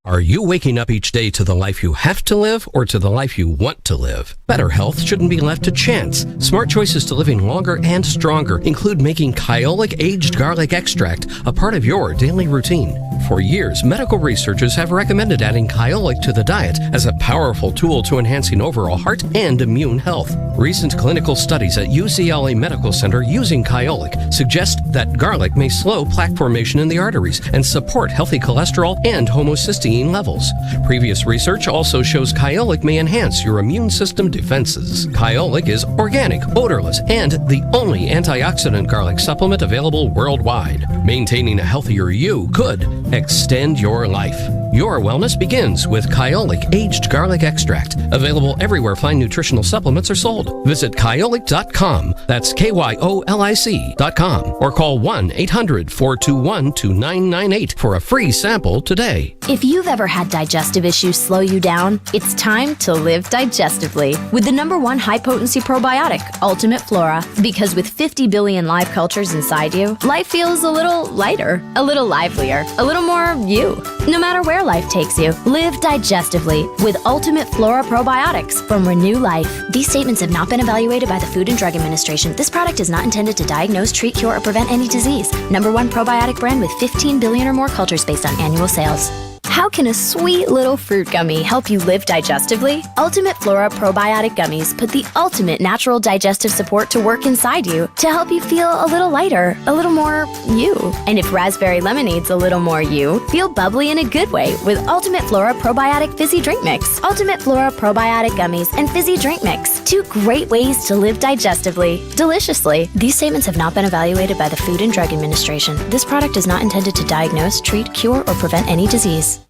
Are you waking up each day to the life you have to live or to the life you want to live? Better health shouldn't be left to chance. Smart choices to living longer and stronger include making Kyolic aged garlic extract a part of your daily routine. For years, medical researchers have recommended adding Kyolic to the diet as a powerful tool to enhancing overall heart and immune health. Recent clinical studies at UCLA Medical Center using Kyolic suggest that garlic may slow plaque formation in the arteries and support healthy cholesterol and homocysteine levels. Previous research also shows Kyolic may enhance your immune system defenses. Kyolic is organic, odorless, and the only antioxidant garlic supplement available worldwide. Maintaining a healthier you could extend your life. Your wellness begins with Kyolic aged garlic extract, available everywhere fine nutritional supplements are sold. Visit Kyolic.com, that's KYOLIC.com, or call 1-800-421-2998 for a free sample today.
If you've ever had digestive issues slow you down, it's time to live digestively with the #1 high-potency probiotic, Ultimate Flora. Because with 50 billion live cultures inside you, life feels a little lighter, a little livelier, a little more you. No matter where life takes you, live digestively with Ultimate Flora probiotics from Renew Life. These statements have not been evaluated by the Food and Drug Administration. This product is not intended to diagnose, treat, cure, or prevent any disease. #1 probiotic brand with 15 billion or more cultures based on annual sales. How can a sweet little fruit gummy help you live digestively? Ultimate Flora probiotic gummies put the ultimate natural digestive support to work inside you to help you feel a little lighter, a little more you. And if raspberry lemonade's a little more you, feel bubbly in a good way with Ultimate Flora probiotic fizzy drink mix. Ultimate Flora probiotic gummies and fizzy drink mix. 2 great ways to live digestively, deliciously. These statements have not been evaluated by the Food and Drug Administration. This product is not intended to diagnose, treat, cure, or prevent any disease.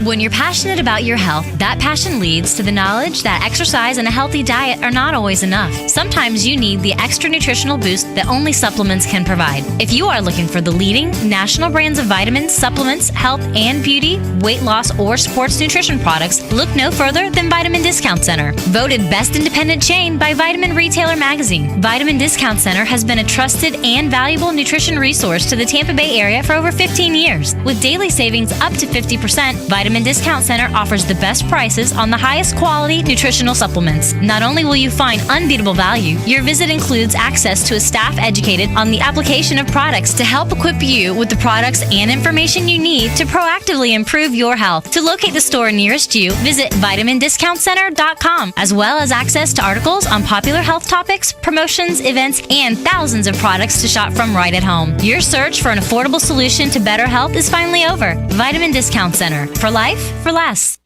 When you're passionate about your health, that passion leads to the knowledge that exercise and a healthy diet are not always enough. Sometimes you need the extra nutritional boost that only supplements can provide. If you are looking for the leading national brands of vitamins, supplements, health and beauty, weight loss, or sports nutrition products, look no further than Vitamin Discount Center. Voted best independent chain by Vitamin Retailer Magazine, Vitamin Discount Center has been a trusted and valuable nutrition resource to the Tampa Bay area for over 15 years. With daily savings up to 50%, Vitamin Discount Center offers the best prices on the highest quality nutritional supplements. Not only will you find unbeatable value, your visit includes access to a staff educated on the application of products to help equip you with the products and information you need to proactively improve your health. To locate the store nearest you, visit vitamindiscountcenter.com, as well as access to articles on popular health topics, promotions, events, and thousands of products to shop from right at home. Your search for an affordable solution to better health is finally over. Vitamin Discount Center. For life, for less.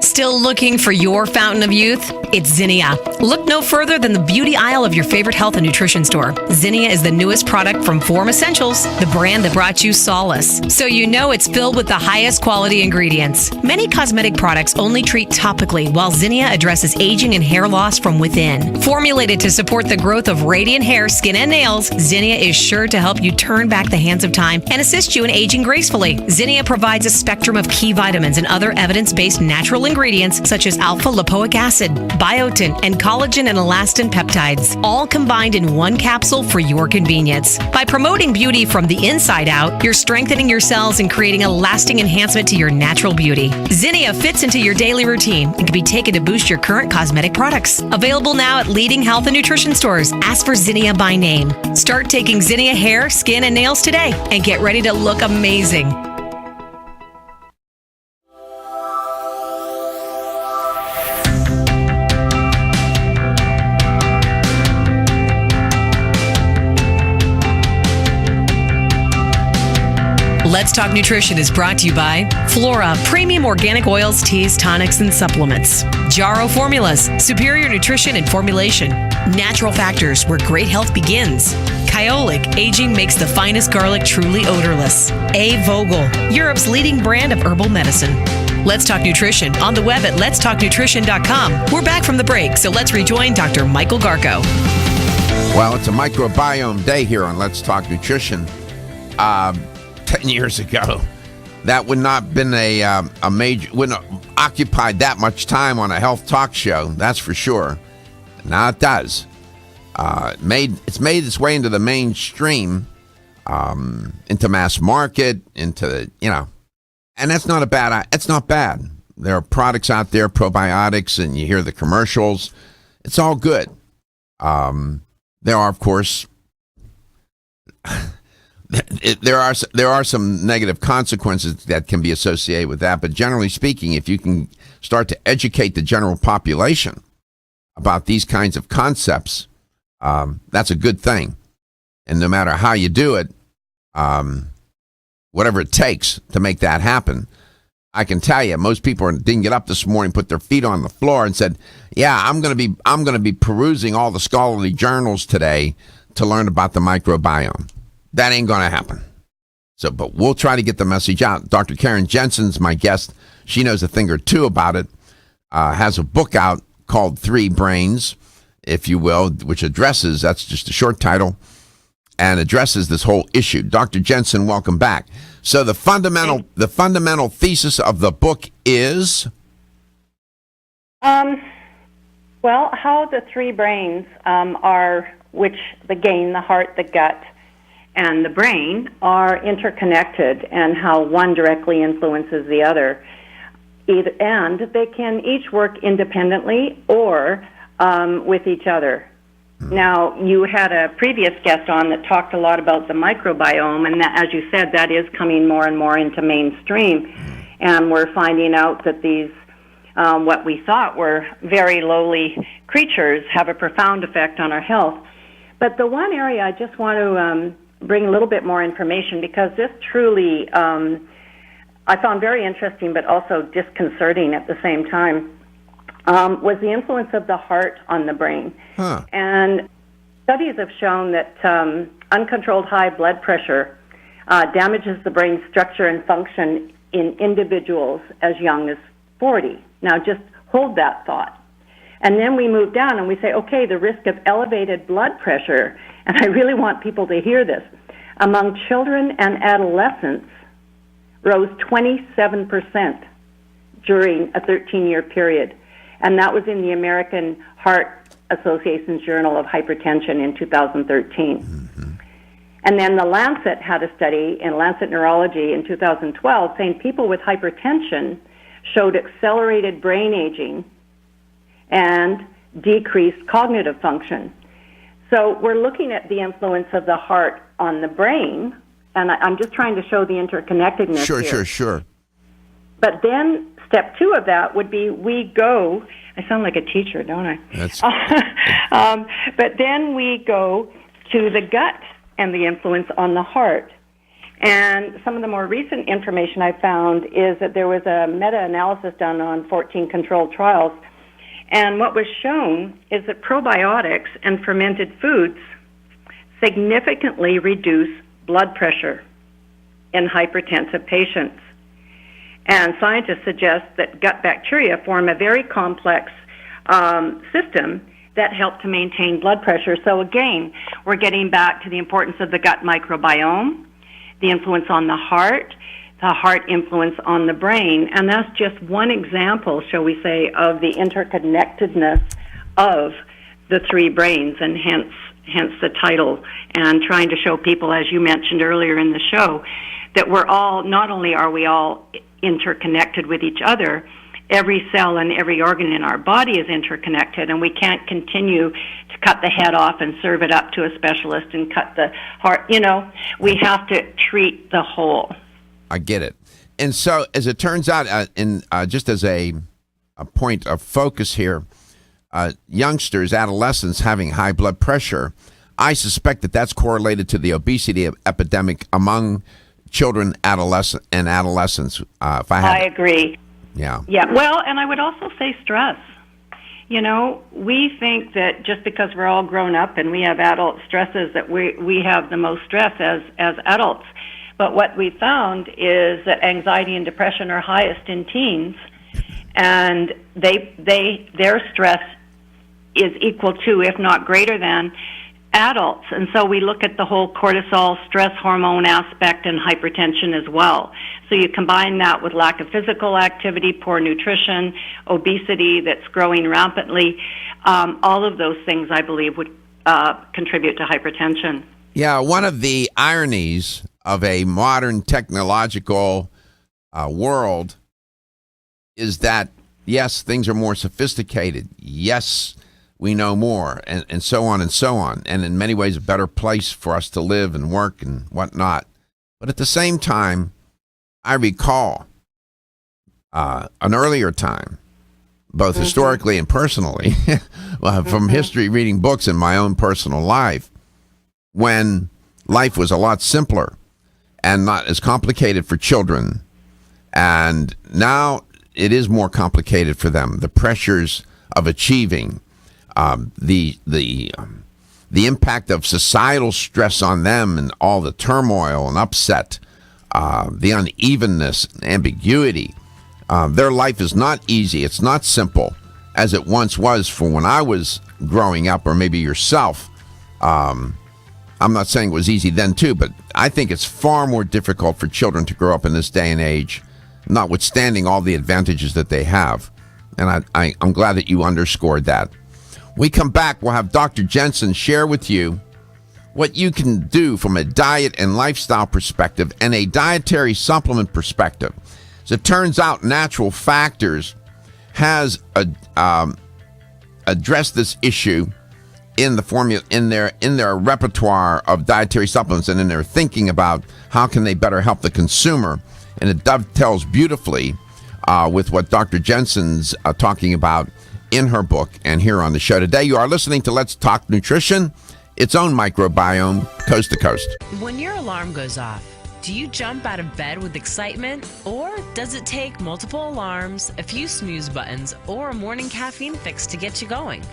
Still looking for your fountain of youth? It's Zinnia. Look no further than the beauty aisle of your favorite health and nutrition store. Zinnia is the newest product from Form Essentials, the brand that brought you solace. So you know it's filled with the highest quality ingredients. Many cosmetic products only treat topically, while Zinnia addresses aging and hair loss from within. Formulated to support the growth of radiant hair, skin, and nails, Zinnia is sure to help you turn back the hands of time and assist you in aging gracefully. Zinnia provides a spectrum of key vitamins and other evidence-based natural ingredients such as alpha-lipoic acid, biotin, and collagen and elastin peptides, all combined in one capsule for your convenience. By promoting beauty from the inside out, you're strengthening your cells and creating a lasting enhancement to your natural beauty. Zinnia fits into your daily routine and can be taken to boost your current cosmetic products. Available now at leading health and nutrition stores. Ask for Zinnia by name. Start taking Zinnia hair, skin, and nails today and get ready to look amazing. Let's Talk Nutrition is brought to you by Flora, premium organic oils, teas, tonics, and supplements. Jarrow Formulas, superior nutrition and formulation. Natural Factors, where great health begins. Kyolic, aging makes the finest garlic truly odorless. A. Vogel, Europe's leading brand of herbal medicine. Let's Talk Nutrition on the web at letstalknutrition.com. We're back from the break, so let's rejoin Dr. Michael Garko.
Well, it's a microbiome day here on Let's Talk Nutrition. 10 years ago, that would not have been a major, wouldn't have occupied that much time on a health talk show, that's for sure. Now it does. It's made its way into the mainstream, into mass market, into, and that's not it's not bad. There are products out there, probiotics, and you hear the commercials. It's all good. There are, of course, there are some negative consequences that can be associated with that, but generally speaking, if you can start to educate the general population about these kinds of concepts, that's a good thing. And no matter how you do it, whatever it takes to make that happen, I can tell you, most people didn't get up this morning, put their feet on the floor, and said, "Yeah, I'm going to be perusing all the scholarly journals today to learn about the microbiome." That ain't going to happen. So, but we'll try to get the message out. Dr. Karen Jensen's my guest. She knows a thing or two about it. Has a book out called 3 Brains, if you will, which addresses, that's just a short title, and addresses this whole issue. Dr. Jensen, welcome back. So the fundamental thesis of the book is?
Well, how the 3 brains are, which the heart, the gut, and the brain are interconnected, and how one directly influences the other. And they can each work independently or with each other. Now, you had a previous guest on that talked a lot about the microbiome, and that, as you said, that is coming more and more into mainstream. And we're finding out that these, what we thought were very lowly creatures, have a profound effect on our health. But the one area I just want to bring a little bit more information, because this truly I found very interesting but also disconcerting at the same time, was the influence of the heart on the brain. And studies have shown that uncontrolled high blood pressure damages the brain's structure and function in individuals as young as 40. Now just hold that thought. And then we move down and we say, okay, the risk of elevated blood pressure, and I really want people to hear this, among children and adolescents rose 27% during a 13-year period. And that was in the American Heart Association's Journal of Hypertension in 2013. Mm-hmm. And then the Lancet had a study in Lancet Neurology in 2012 saying people with hypertension showed accelerated brain aging and decreased cognitive function. So we're looking at the influence of the heart on the brain, and I'm just trying to show the interconnectedness here. Sure. But then step 2 of that would be I sound like a teacher, don't I? That's but then we go to the gut and the influence on the heart. And some of the more recent information I found is that there was a meta-analysis done on 14 controlled trials. And what was shown is that probiotics and fermented foods significantly reduce blood pressure in hypertensive patients. And scientists suggest that gut bacteria form a very complex system that help to maintain blood pressure. So again, we're getting back to the importance of the gut microbiome, the influence on the heart influence on the brain, and that's just one example, shall we say, of the interconnectedness of the 3 brains, and hence the title, and trying to show people, as you mentioned earlier in the show, that we're all, not only are we all interconnected with each other, every cell and every organ in our body is interconnected, and we can't continue to cut the head off and serve it up to a specialist and cut the heart. We have to treat the whole.
I get it. And so, as it turns out, just as a point of focus here, youngsters, adolescents having high blood pressure, I suspect that that's correlated to the obesity epidemic among children, adolescents. If I
I
had,
agree.
yeah,
Yeah, well, and I would also say stress. You know, we think that just because we're all grown up and we have adult stresses that we have the most stress as adults. But what we found is that anxiety and depression are highest in teens, and their stress is equal to, if not greater than, adults. And so we look at the whole cortisol stress hormone aspect and hypertension as well. So you combine that with lack of physical activity, poor nutrition, obesity that's growing rampantly. All of those things, I believe, would contribute to hypertension.
yeah. One of the ironies of a modern technological world is that, yes, things are more sophisticated. Yes, we know more, and so on and so on. And in many ways, a better place for us to live and work and whatnot. But at the same time, I recall an earlier time, both historically and personally, from history, reading books in my own personal life, when life was a lot simpler and not as complicated for children. And now it is more complicated for them. The pressures of achieving, the impact of societal stress on them and all the turmoil and upset, the unevenness, ambiguity. Their life is not easy. It's not simple as it once was for when I was growing up, or maybe yourself. I'm not saying it was easy then too, but I think it's far more difficult for children to grow up in this day and age, notwithstanding all the advantages that they have. And I'm glad that you underscored that. We come back, we'll have Dr. Jensen share with you what you can do from a diet and lifestyle perspective and a dietary supplement perspective. As it turns out, Natural Factors has addressed this issue in the formula, in their repertoire of dietary supplements, and in their thinking about how can they better help the consumer. And it dovetails beautifully with what Dr. Jensen's talking about in her book and here on the show today. You are listening to Let's Talk Nutrition, its own microbiome, coast to coast.
When your alarm goes off, do you jump out of bed with excitement? Or does it take multiple alarms, a few snooze buttons, or a morning caffeine fix to get you going?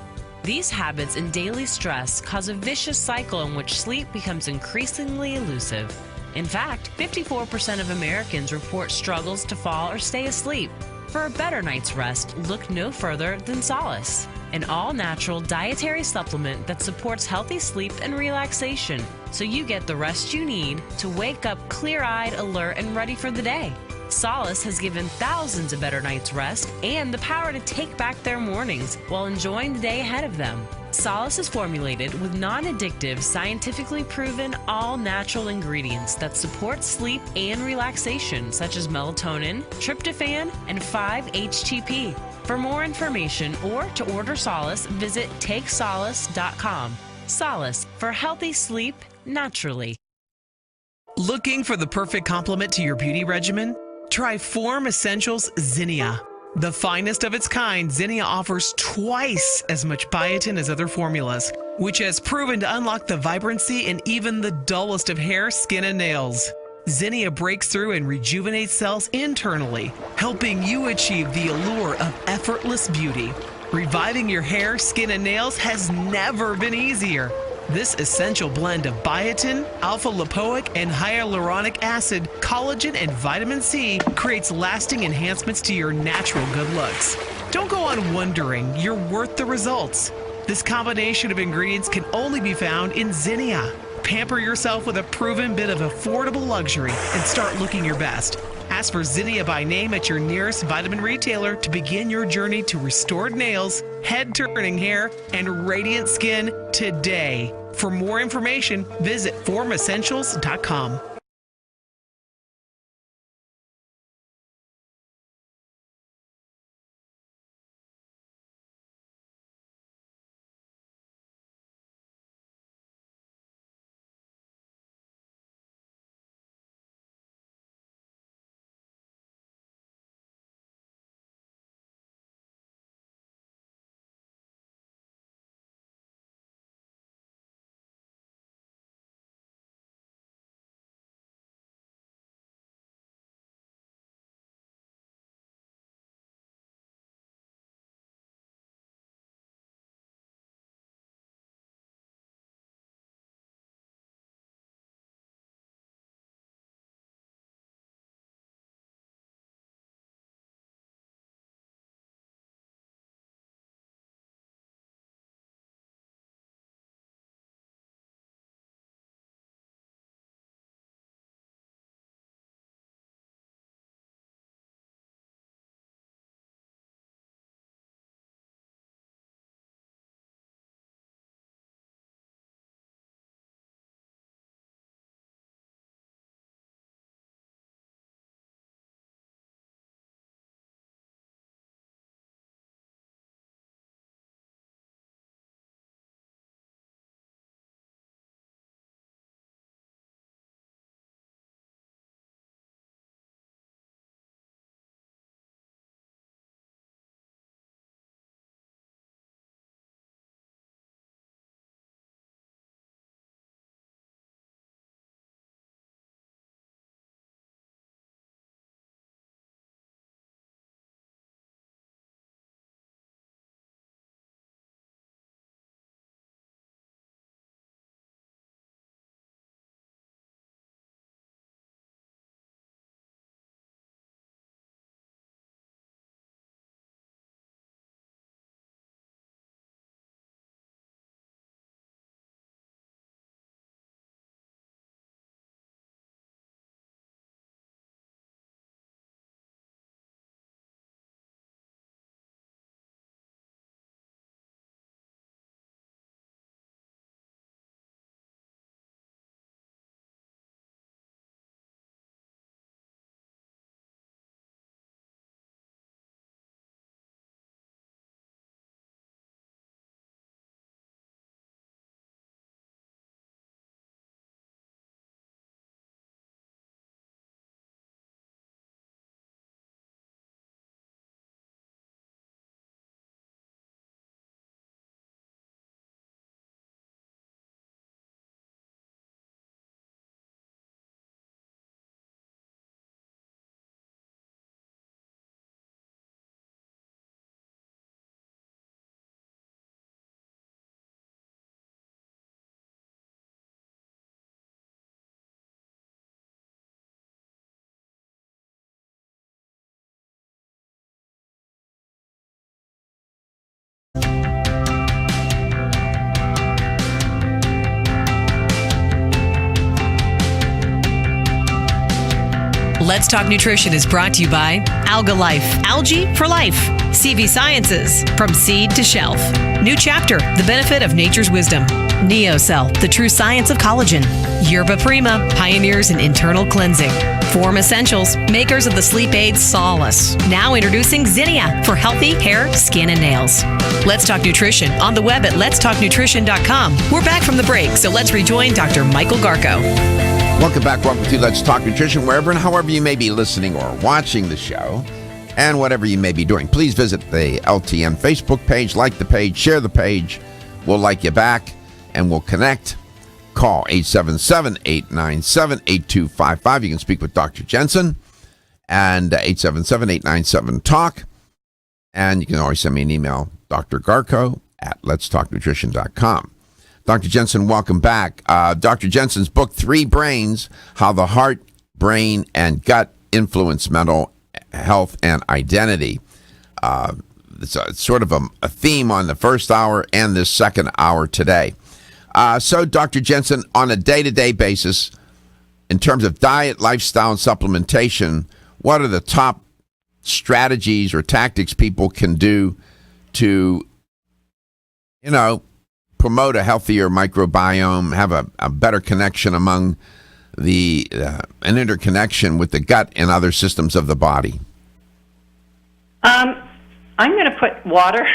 These habits and daily stress cause a vicious cycle in which sleep becomes increasingly elusive. In fact, 54% of Americans report struggles to fall or stay asleep. For a better night's rest, look no further than Solace, an all-natural dietary supplement that supports healthy sleep and relaxation, so you get the rest you need to wake up clear-eyed, alert, and ready for the day. Solace has given thousands a better night's rest and the power to take back their mornings while enjoying the day ahead of them. Solace is formulated with non-addictive, scientifically proven, all-natural ingredients that support sleep and relaxation, such as melatonin, tryptophan, and 5-HTP. For more information or to order Solace, visit takesolace.com. Solace, for healthy sleep naturally.
Looking for the perfect complement to your beauty regimen? Try Form Essentials Zinnia. The finest of its kind, Zinnia offers twice as much biotin as other formulas, which has proven to unlock the vibrancy in even the dullest of hair, skin, and nails. Zinnia breaks through and rejuvenates cells internally, helping you achieve the allure of effortless beauty. Reviving your hair, skin, and nails has never been easier. This essential blend of biotin, alpha-lipoic, and hyaluronic acid, collagen, and vitamin C creates lasting enhancements to your natural good looks. Don't go on wondering, you're worth the results. This combination of ingredients can only be found in Zinnia. Pamper yourself with a proven bit of affordable luxury and start looking your best. Ask for Zinnia by name at your nearest vitamin retailer to begin your journey to restored nails, head-turning hair, and radiant skin today. For more information, visit formessentials.com.
Let's Talk Nutrition is brought to you by Alga Life, Algae for Life, CV Sciences, From Seed to Shelf, New Chapter, The Benefit of Nature's Wisdom, NeoCell, The True Science of Collagen, Yerba Prima, Pioneers in Internal Cleansing, Form Essentials, makers of the sleep aid Solace. Now introducing Zinnia for healthy hair, skin, and nails. Let's Talk Nutrition on the web at letstalknutrition.com. We're back from the break, so let's rejoin Dr. Michael Garko.
Welcome back. Welcome to Let's Talk Nutrition, wherever and however you may be listening or watching the show, and whatever you may be doing. Please visit the LTN Facebook page, like the page, share the page. We'll like you back, and we'll connect. Call 877-897-8255. You can speak with Dr. Jensen, and 877-897-TALK. And you can always send me an email, drgarko@letstalknutrition.com. Dr. Jensen, welcome back. Dr. Jensen's book, Three Brains, How the Heart, Brain, and Gut Influence Mental Health and Identity. It's sort of a theme on the first hour and this second hour today. So, Dr. Jensen, on a day-to-day basis, in terms of diet, lifestyle, and supplementation, what are the top strategies or tactics people can do to, promote a healthier microbiome, have a better connection among an interconnection with the gut and other systems of the body?
I'm going to put water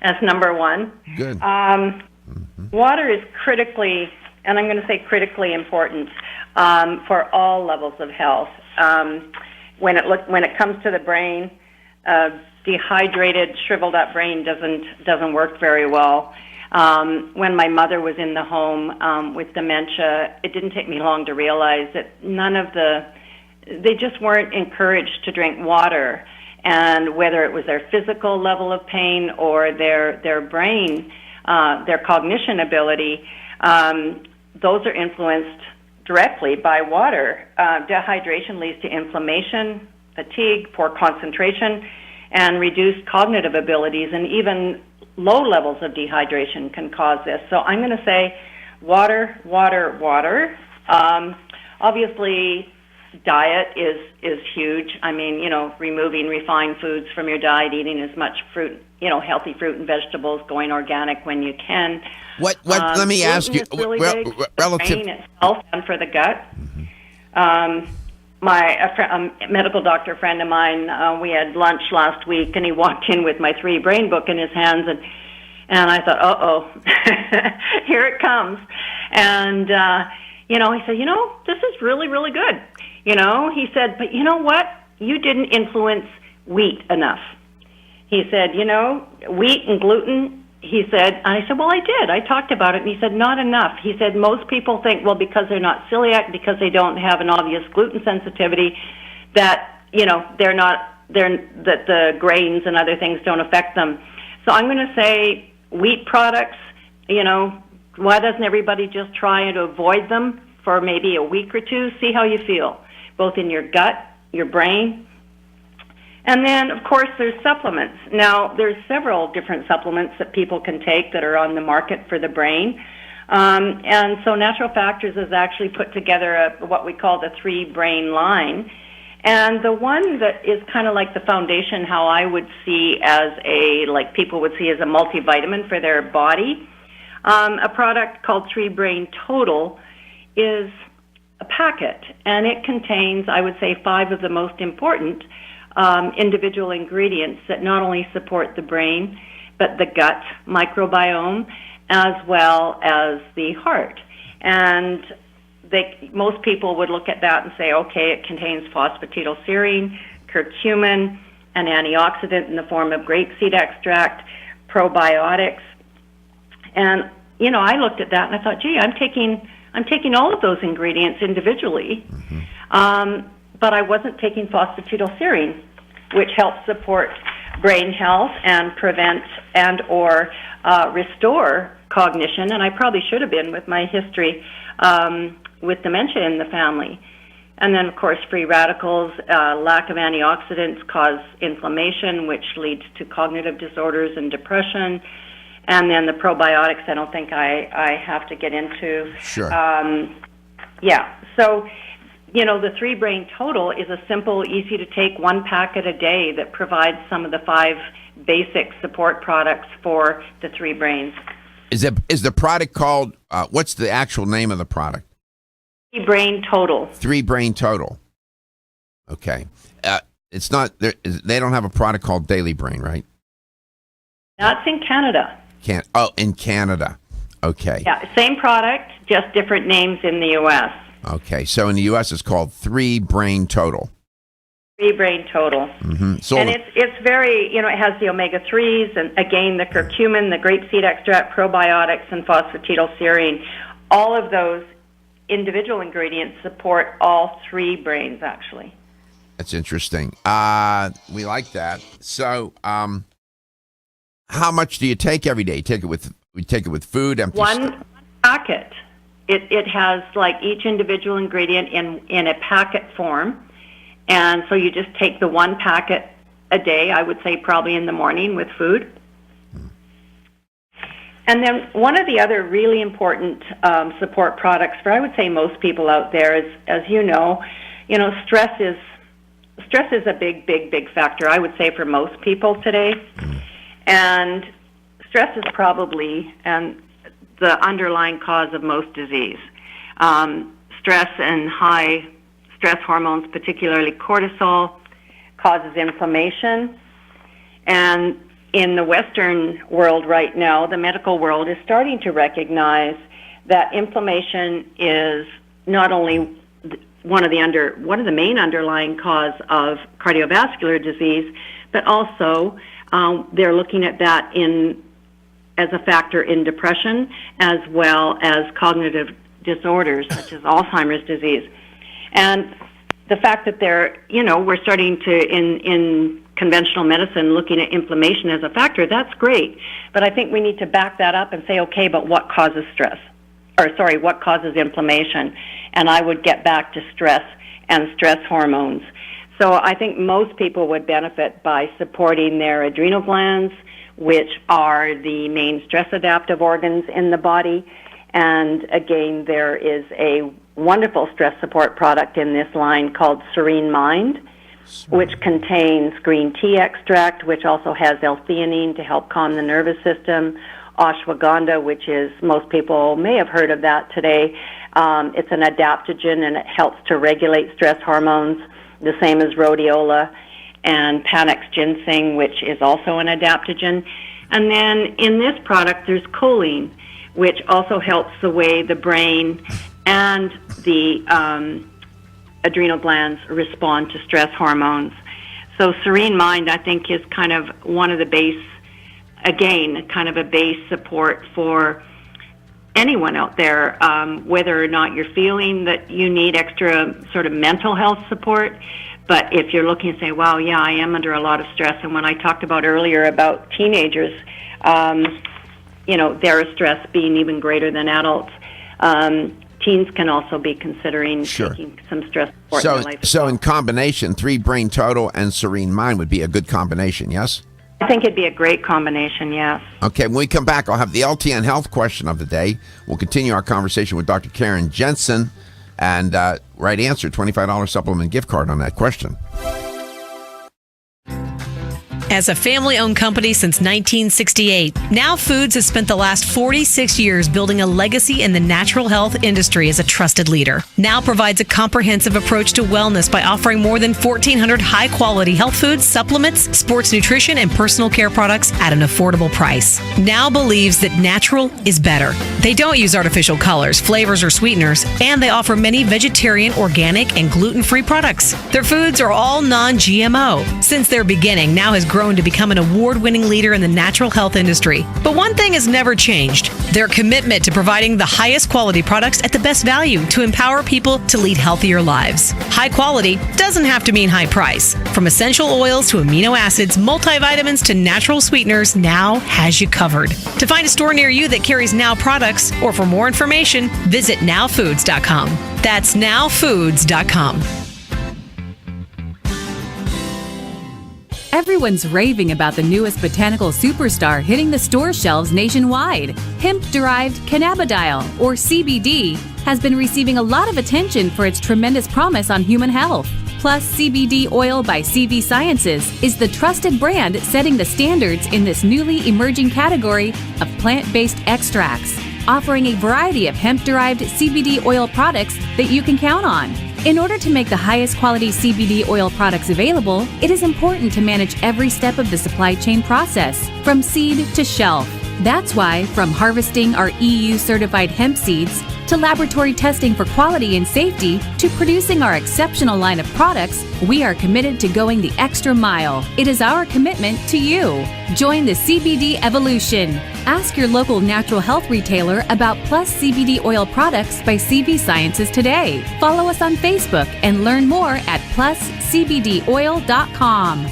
as number one.
Good.
Water is critically, and I'm going to say critically important for all levels of health. When it comes to the brain, dehydrated, shriveled up brain doesn't work very well. When my mother was in the home with dementia, it didn't take me long to realize that they just weren't encouraged to drink water. And whether it was their physical level of pain or their brain, their cognition ability, those are influenced directly by water. Dehydration leads to inflammation, fatigue, poor concentration, and reduced cognitive abilities, and even low levels of dehydration can cause this. So I'm going to say water, water, water. Obviously, diet is huge. I mean, removing refined foods from your diet, eating as much fruit, healthy fruit and vegetables, going organic when you can.
What? Let me ask you,
really
relative
for the brain itself and for the gut. A medical doctor friend of mine, we had lunch last week, and he walked in with my 3 Brain book in his hands, and I thought, uh-oh, here it comes. And he said, this is really, really good. He said, but you know what? You didn't influence wheat enough. He said, wheat and gluten. He said, and I said, well, I did. I talked about it. And he said, not enough. He said, most people think, well, because they're not celiac, because they don't have an obvious gluten sensitivity, that, that the grains and other things don't affect them. So I'm going to say wheat products, why doesn't everybody just try to avoid them for maybe a week or two? See how you feel, both in your gut, your brain. And then, of course, there's supplements. Now, there's several different supplements that people can take that are on the market for the brain. And so Natural Factors has actually put together what we call the 3 Brain line. And the one that is kind of like the foundation, how I would see people would see as a multivitamin for their body, a product called 3 Brain Total is a packet. And it contains, I would say, 5 of the most important individual ingredients that not only support the brain, but the gut microbiome, as well as the heart. And most people would look at that and say, okay, it contains phosphatidylserine, curcumin, an antioxidant in the form of grapeseed extract, probiotics. And, I looked at that and I thought, gee, I'm taking all of those ingredients individually. But I wasn't taking phosphatidylserine, which helps support brain health and prevent and or restore cognition. And I probably should have been with my history with dementia in the family. And then, of course, free radicals, lack of antioxidants cause inflammation, which leads to cognitive disorders and depression. And then the probiotics, I don't think I have to get into.
Sure.
So the 3-Brain Total is a simple, easy to take 1 packet a day that provides some of the 5 basic support products for the 3 brains.
Is the product called, what's the actual name of the product?
3-Brain Total.
3-Brain Total. Okay. It's not, they don't have a product called Daily Brain, right?
That's in Canada.
In Canada. Okay.
Yeah, same product, just different names in the U.S.
Okay, so in the U.S. it's called 3-Brain Total.
3-Brain Total.
Mm-hmm. So
and it's very, it has the omega-3s and, again, the curcumin, the grapeseed extract, probiotics, and phosphatidylserine. All of those individual ingredients support all 3 brains, actually.
That's interesting. We like that. So how much do you take every day? We take it with food? Empty
1 packet. It has like each individual ingredient in a packet form. And so you just take the 1 packet a day, I would say probably in the morning with food. And then one of the other really important support products for, I would say, most people out there is, as stress is a big factor, I would say, for most people today. And stress is probably the underlying cause of most disease. Stress and high stress hormones, particularly cortisol, causes inflammation. And in the Western world right now, the medical world is starting to recognize that inflammation is not only one of the main underlying cause of cardiovascular disease, but also they're looking at that as a factor in depression, as well as cognitive disorders such as Alzheimer's disease. And the fact that we're starting to, in conventional medicine, looking at inflammation as a factor, that's great. But I think we need to back that up and say, okay, but what causes what causes inflammation? And I would get back to stress and stress hormones. So I think most people would benefit by supporting their adrenal glands, which are the main stress adaptive organs in the body. And again, there is a wonderful stress support product in this line called Serene Mind, which contains green tea extract, which also has L-theanine to help calm the nervous system, ashwagandha, which is, most people may have heard of that today. It's an adaptogen, and it helps to regulate stress hormones, the same as rhodiola, and Panax ginseng, which is also an adaptogen. And then in this product, there's choline, which also helps the way the brain and the adrenal glands respond to stress hormones. So Serene Mind, I think, is kind of one of the base, again, kind of a base support for anyone out there, whether or not you're feeling that you need extra sort of mental health support. But if you're looking and say, wow, yeah, I am under a lot of stress. And when I talked about earlier about teenagers, their stress being even greater than adults, teens can also be considering taking some stress support in their life.
So in combination, 3-Brain Total and Serene Mind would be a good combination, yes?
I think it'd be a great combination, yes.
Okay, when we come back, I'll have the LTN health question of the day. We'll continue our conversation with Dr. Karen Jensen, and right answer, $25 supplement gift card on that question.
As a family-owned company since 1968, Now Foods has spent the last 46 years building a legacy in the natural health industry as a trusted leader. Now provides a comprehensive approach to wellness by offering more than 1,400 high-quality health foods, supplements, sports nutrition, and personal care products at an affordable price. Now believes that natural is better. They don't use artificial colors, flavors, or sweeteners, and they offer many vegetarian, organic, and gluten-free products. Their foods are all non-GMO. Since their beginning, Now has grown to become an award-winning leader in the natural health industry. But one thing has never changed: their commitment to providing the highest quality products at the best value to empower people to lead healthier lives. High quality doesn't have to mean high price. From essential oils to amino acids, multivitamins to natural sweeteners, Now has you covered. To find a store near you that carries Now products, or for more information, visit nowfoods.com. That's nowfoods.com.
Everyone's raving about the newest botanical superstar hitting the store shelves nationwide. Hemp-derived cannabidiol, or CBD, has been receiving a lot of attention for its tremendous promise on human health. Plus, CBD Oil by CV Sciences is the trusted brand setting the standards in this newly emerging category of plant-based extracts, offering a variety of hemp-derived CBD oil products that you can count on. In order to make the highest quality CBD oil products available, it is important to manage every step of the supply chain process, from seed to shelf. That's why, from harvesting our EU-certified hemp seeds, to laboratory testing for quality and safety, to producing our exceptional line of products, we are committed to going the extra mile. It is our commitment to you. Join the CBD evolution. Ask your local natural health retailer about Plus CBD oil products by CV Sciences today. Follow us on Facebook and learn more at pluscbdoil.com.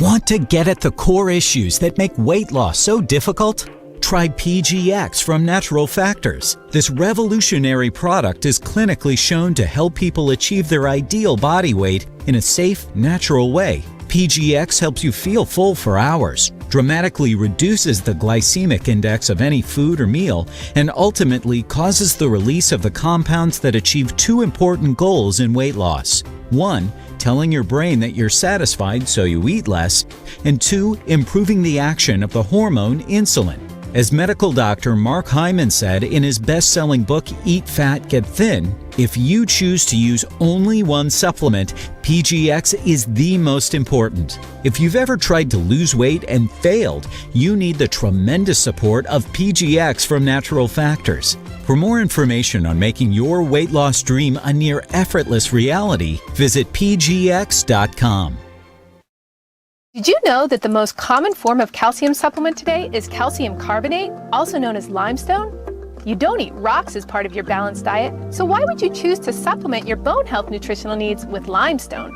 Want to get at the core issues that make weight loss so difficult? Try PGX from Natural Factors. This revolutionary product is clinically shown to help people achieve their ideal body weight in a safe, natural way. PGX helps you feel full for hours, dramatically reduces the glycemic index of any food or meal, and ultimately causes the release of the compounds that achieve two important goals in weight loss. 1, telling your brain that you're satisfied so you eat less, and 2, improving the action of the hormone insulin. As medical doctor Mark Hyman said in his best-selling book, Eat Fat, Get Thin, if you choose to use only one supplement, PGX is the most important. If you've ever tried to lose weight and failed, you need the tremendous support of PGX from Natural Factors. For more information on making your weight loss dream a near effortless reality, visit pgx.com.
Did you know that the most common form of calcium supplement today is calcium carbonate, also known as limestone? You don't eat rocks as part of your balanced diet, so why would you choose to supplement your bone health nutritional needs with limestone?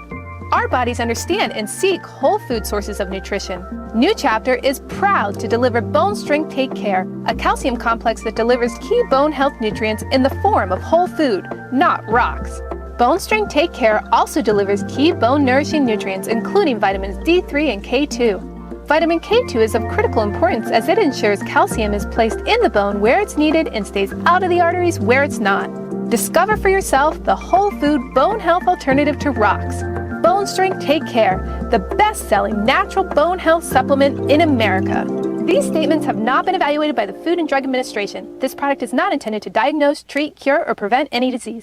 Our bodies understand and seek whole food sources of nutrition. New Chapter is proud to deliver Bone Strength Take Care, a calcium complex that delivers key bone health nutrients in the form of whole food, not rocks. Bone Strength Take Care also delivers key bone-nourishing nutrients, including vitamins D3 and K2. Vitamin K2 is of critical importance as it ensures calcium is placed in the bone where it's needed and stays out of the arteries where it's not. Discover for yourself the whole food bone health alternative to rocks. Bone Strength Take Care, the best-selling natural bone health supplement in America. These statements have not been evaluated by the Food and Drug Administration. This product is not intended to diagnose, treat, cure, or prevent any disease.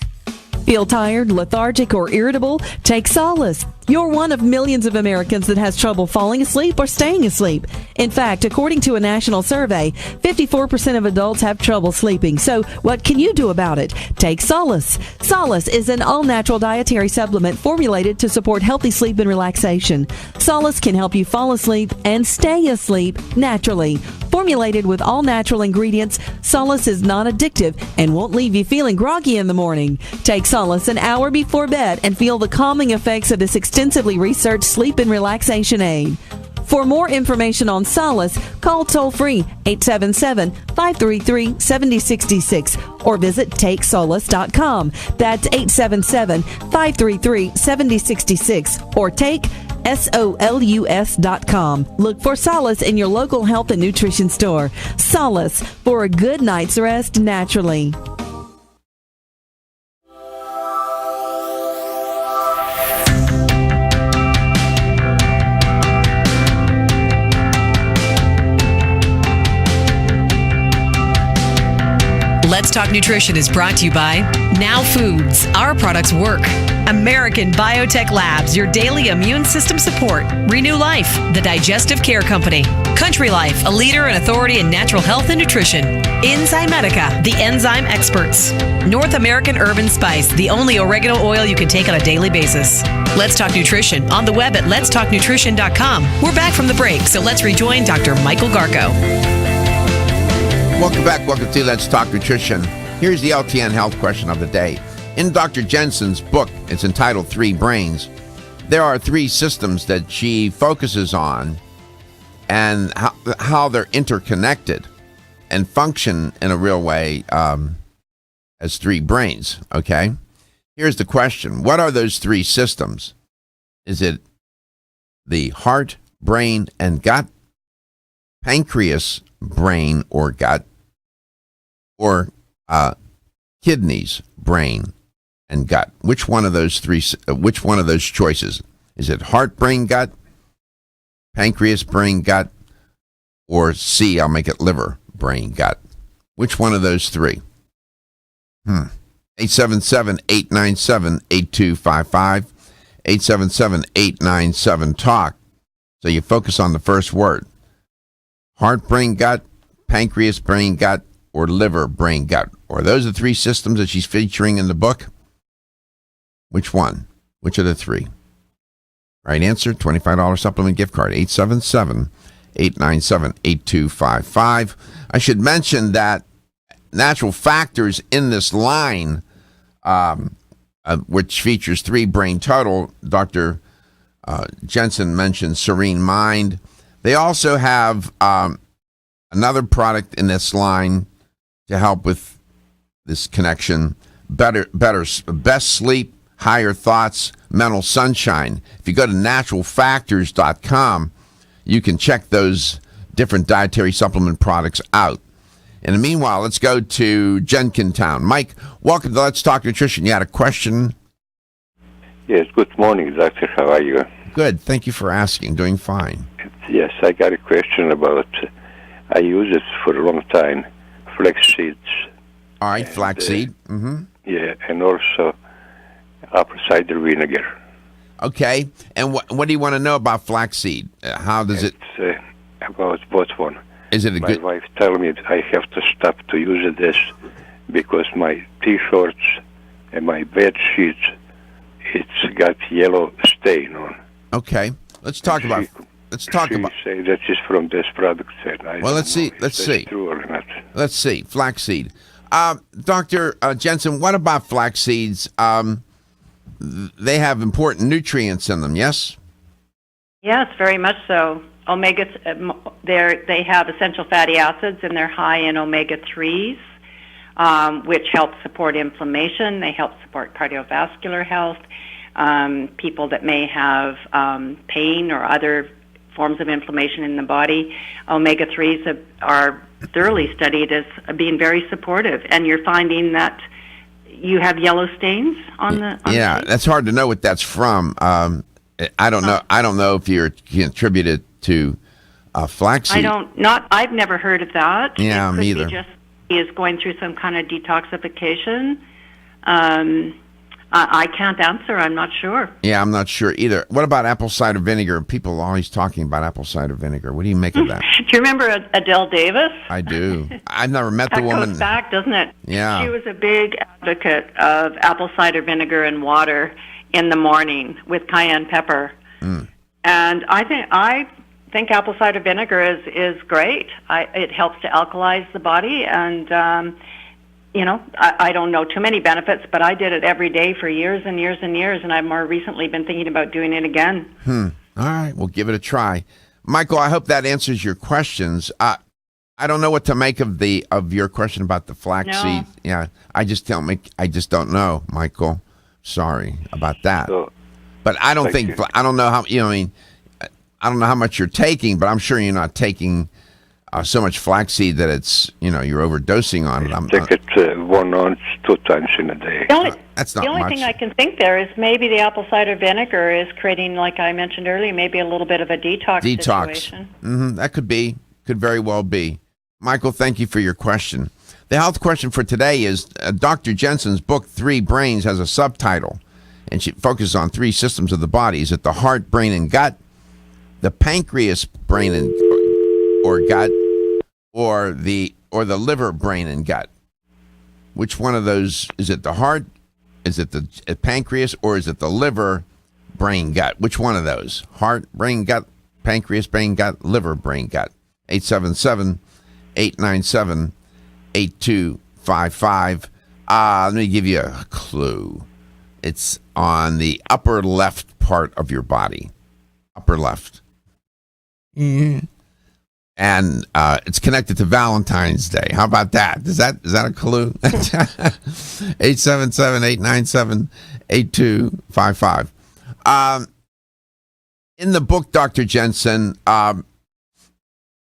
Feel tired, lethargic, or irritable? Take solace. You're one of millions of Americans that has trouble falling asleep or staying asleep. In fact, according to a national survey, 54% of adults have trouble sleeping. So what can you do about it? Take Solace. Solace is an all-natural dietary supplement formulated to support healthy sleep and relaxation. Solace can help you fall asleep and stay asleep naturally. Formulated with all-natural ingredients, Solace is non-addictive and won't leave you feeling groggy in the morning. Take Solace an hour before bed and feel the calming effects of this extensively researched sleep and relaxation aid. For more information on Solace, call toll-free 877-533-7066 or visit takesolace.com. That's 877-533-7066 or take SOLUS.com. Look for Solace in your local health and nutrition store. Solace, for a good night's rest naturally.
Let's Talk Nutrition is brought to you by Now Foods. Our products work. American Biotech Labs, your daily immune system support. Renew Life, the digestive care company. Country Life, a leader and authority in natural health and nutrition. Enzymedica, the enzyme experts. North American Herb and Spice, the only oregano oil you can take on a daily basis. Let's Talk Nutrition on the web at letstalknutrition.com. We're back from the break, so let's rejoin Dr. Michael Garko.
Welcome back. Welcome to Let's Talk Nutrition. Here's the LTN health question of the day. In Dr. Jensen's book, it's entitled 3 Brains, there are 3 systems that she focuses on and how they're interconnected and function in a real way as 3 brains, okay? Here's the question. What are those 3 systems? Is it the heart, brain, and gut, pancreas, brain, or gut, or kidneys, brain, and gut? Which one of those choices? Is it heart, brain, gut, pancreas, brain, gut, or C, I'll make it liver, brain, gut? Which one of those three? 877-897-8255. 877-897-TALK. So you focus on the first word. Heart, brain, gut, pancreas, brain, gut, or liver, brain, gut. Or those are the three systems that she's featuring in the book? Which one? Which of the three? Right answer, $25 supplement gift card, 877-897-8255. I should mention that natural factors in this line, which features 3 brain total, Dr. Jensen mentioned Serene Mind. They also have another product in this line to help with this connection, best sleep, higher thoughts, mental sunshine. If you go to naturalfactors.com, you can check those different dietary supplement products out. In the meanwhile, let's go to Jenkintown. Mike, welcome to Let's Talk Nutrition. You had a question?
Yes, good morning, doctor. How are you?
Good. Thank you for asking. Doing fine.
Yes, I got a question about, I use it for a long time, flax seeds.
All right, flaxseed.
Yeah, and also apple cider vinegar.
Okay, and what do you want to know about flaxseed? How does it?
About both one.
Is it
My wife told me that I have to stop to use this because my T-shirts and my bed sheets, it's got yellow stain on.
Okay, let's talk about. Let's talk about.
Say that is from this product.
Let's see.
True or not?
Let's see. Flaxseed. Dr. Jensen, what about flax seeds? They have important nutrients in them, yes?
Yes, very much so. Omegas, they have essential fatty acids, and they're high in omega-3s, which help support inflammation. They help support cardiovascular health. People that may have pain or other forms of inflammation in the body, omega-3s are thoroughly studied as being very supportive. And you're finding that you have yellow stains on the
that's hard to know what that's from. I don't know. I don't know if you can attribute it to flaxseed.
I've never heard of that.
Yeah,
it
me
could
either.
Be just he is going through some kind of detoxification. I can't answer. I'm not sure.
Yeah, I'm not sure either. What about apple cider vinegar? People are always talking about apple cider vinegar. What do you make of that?
Do you remember Adele Davis?
I do. I've never met the woman.
That goes back, doesn't it?
Yeah.
She was a big advocate of apple cider vinegar and water in the morning with cayenne pepper. And I think apple cider vinegar is great. It helps to alkalize the body, and I don't know too many benefits, but I did it every day for years and years and years, and I've more recently been thinking about doing it again.
All right, we'll give it a try. Michael, I hope that answers your questions. I don't know what to make of your question about the flaxseed.
No.
Yeah, I just don't know, Michael. Sorry about that. But I don't think I don't know how I don't know how much you're taking, but I'm sure you're not taking so much flaxseed that it's you're overdosing on it.
Take it 1 ounce 2 times in a day.
That's not
the only
much.
thing I can think there is maybe the apple cider vinegar is creating, like I mentioned earlier, maybe a little bit of a detox situation.
That could very well be. Michael, thank you for your question. The health question for today is Dr. Jensen's book, 3 Brains, has a subtitle, and she focuses on 3 systems of the body. Is it the heart, brain, and gut, the pancreas, brain, and or gut, or the liver, brain, and gut? Which one of those? Is it the heart? Is it the pancreas? Or is it the liver, brain, gut? Which one of those? Heart, brain, gut, pancreas, brain, gut, liver, brain, gut. 877-897-8255. Let me give you a clue. It's on the upper left part of your body. Upper left. And it's connected to Valentine's Day. How about that? Is that a clue? 877-897-8255. In the book, Dr. Jensen,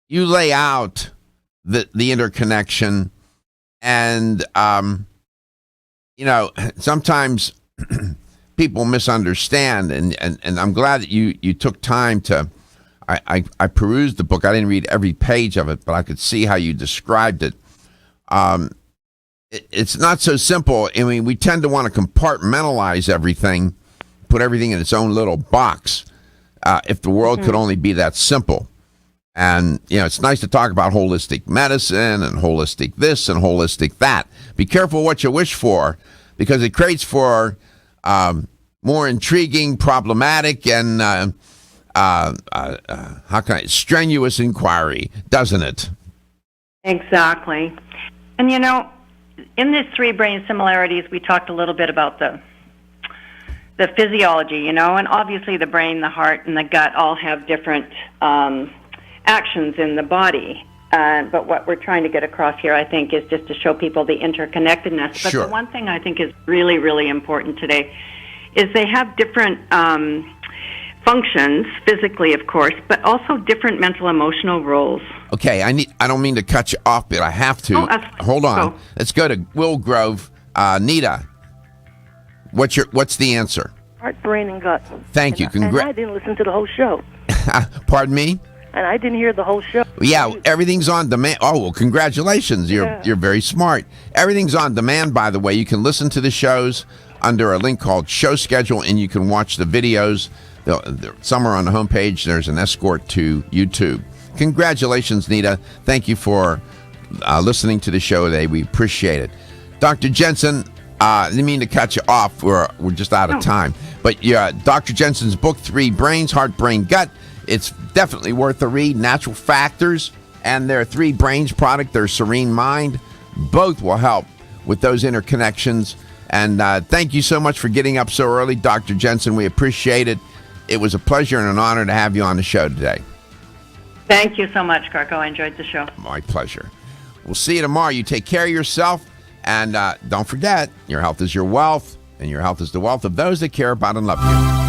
you lay out the interconnection, and sometimes people misunderstand, and I'm glad that you took time to. I perused the book. I didn't read every page of it, but I could see how you described it. It's not so simple. I mean, we tend to want to compartmentalize everything, put everything in its own little box. If the world could only be that simple. And, it's nice to talk about holistic medicine and holistic this and holistic that. Be careful what you wish for, because it creates for more intriguing, problematic, and strenuous inquiry, doesn't it?
Exactly. And, in these three brain similarities, we talked a little bit about the physiology, and obviously the brain, the heart, and the gut all have different actions in the body. But what we're trying to get across here, I think, is just to show people the interconnectedness. But the one thing I think is really, really important today is they have different functions, physically, of course, but also different mental, emotional roles.
Okay, I don't mean to cut you off, but I have to. Hold on. Let's go to Will Grove. Nita, what's the answer?
Heart, brain, and gut.
Thank you.
And I didn't listen to the whole show.
Pardon me?
And I didn't hear the whole show.
Yeah, everything's on demand. Oh, well, congratulations. You're very smart. Everything's on demand, by the way. You can listen to the shows under a link called Show Schedule, and you can watch the videos. Some are on the homepage. There's an escort to YouTube. Congratulations, Nita. Thank you for listening to the show today. We appreciate it. Dr. Jensen, I didn't mean to cut you off. We're just out of time. But Dr. Jensen's book, Three Brains, Heart, Brain, Gut, it's definitely worth a read. Natural Factors and their Three Brains product, their Serene Mind, both will help with those interconnections. And thank you so much for getting up so early, Dr. Jensen. We appreciate it. It was a pleasure and an honor to have you on the show today.
Thank you so much, Garko. I enjoyed the show.
My pleasure. We'll see you tomorrow. You take care of yourself. And don't forget, your health is your wealth, and your health is the wealth of those that care about and love you.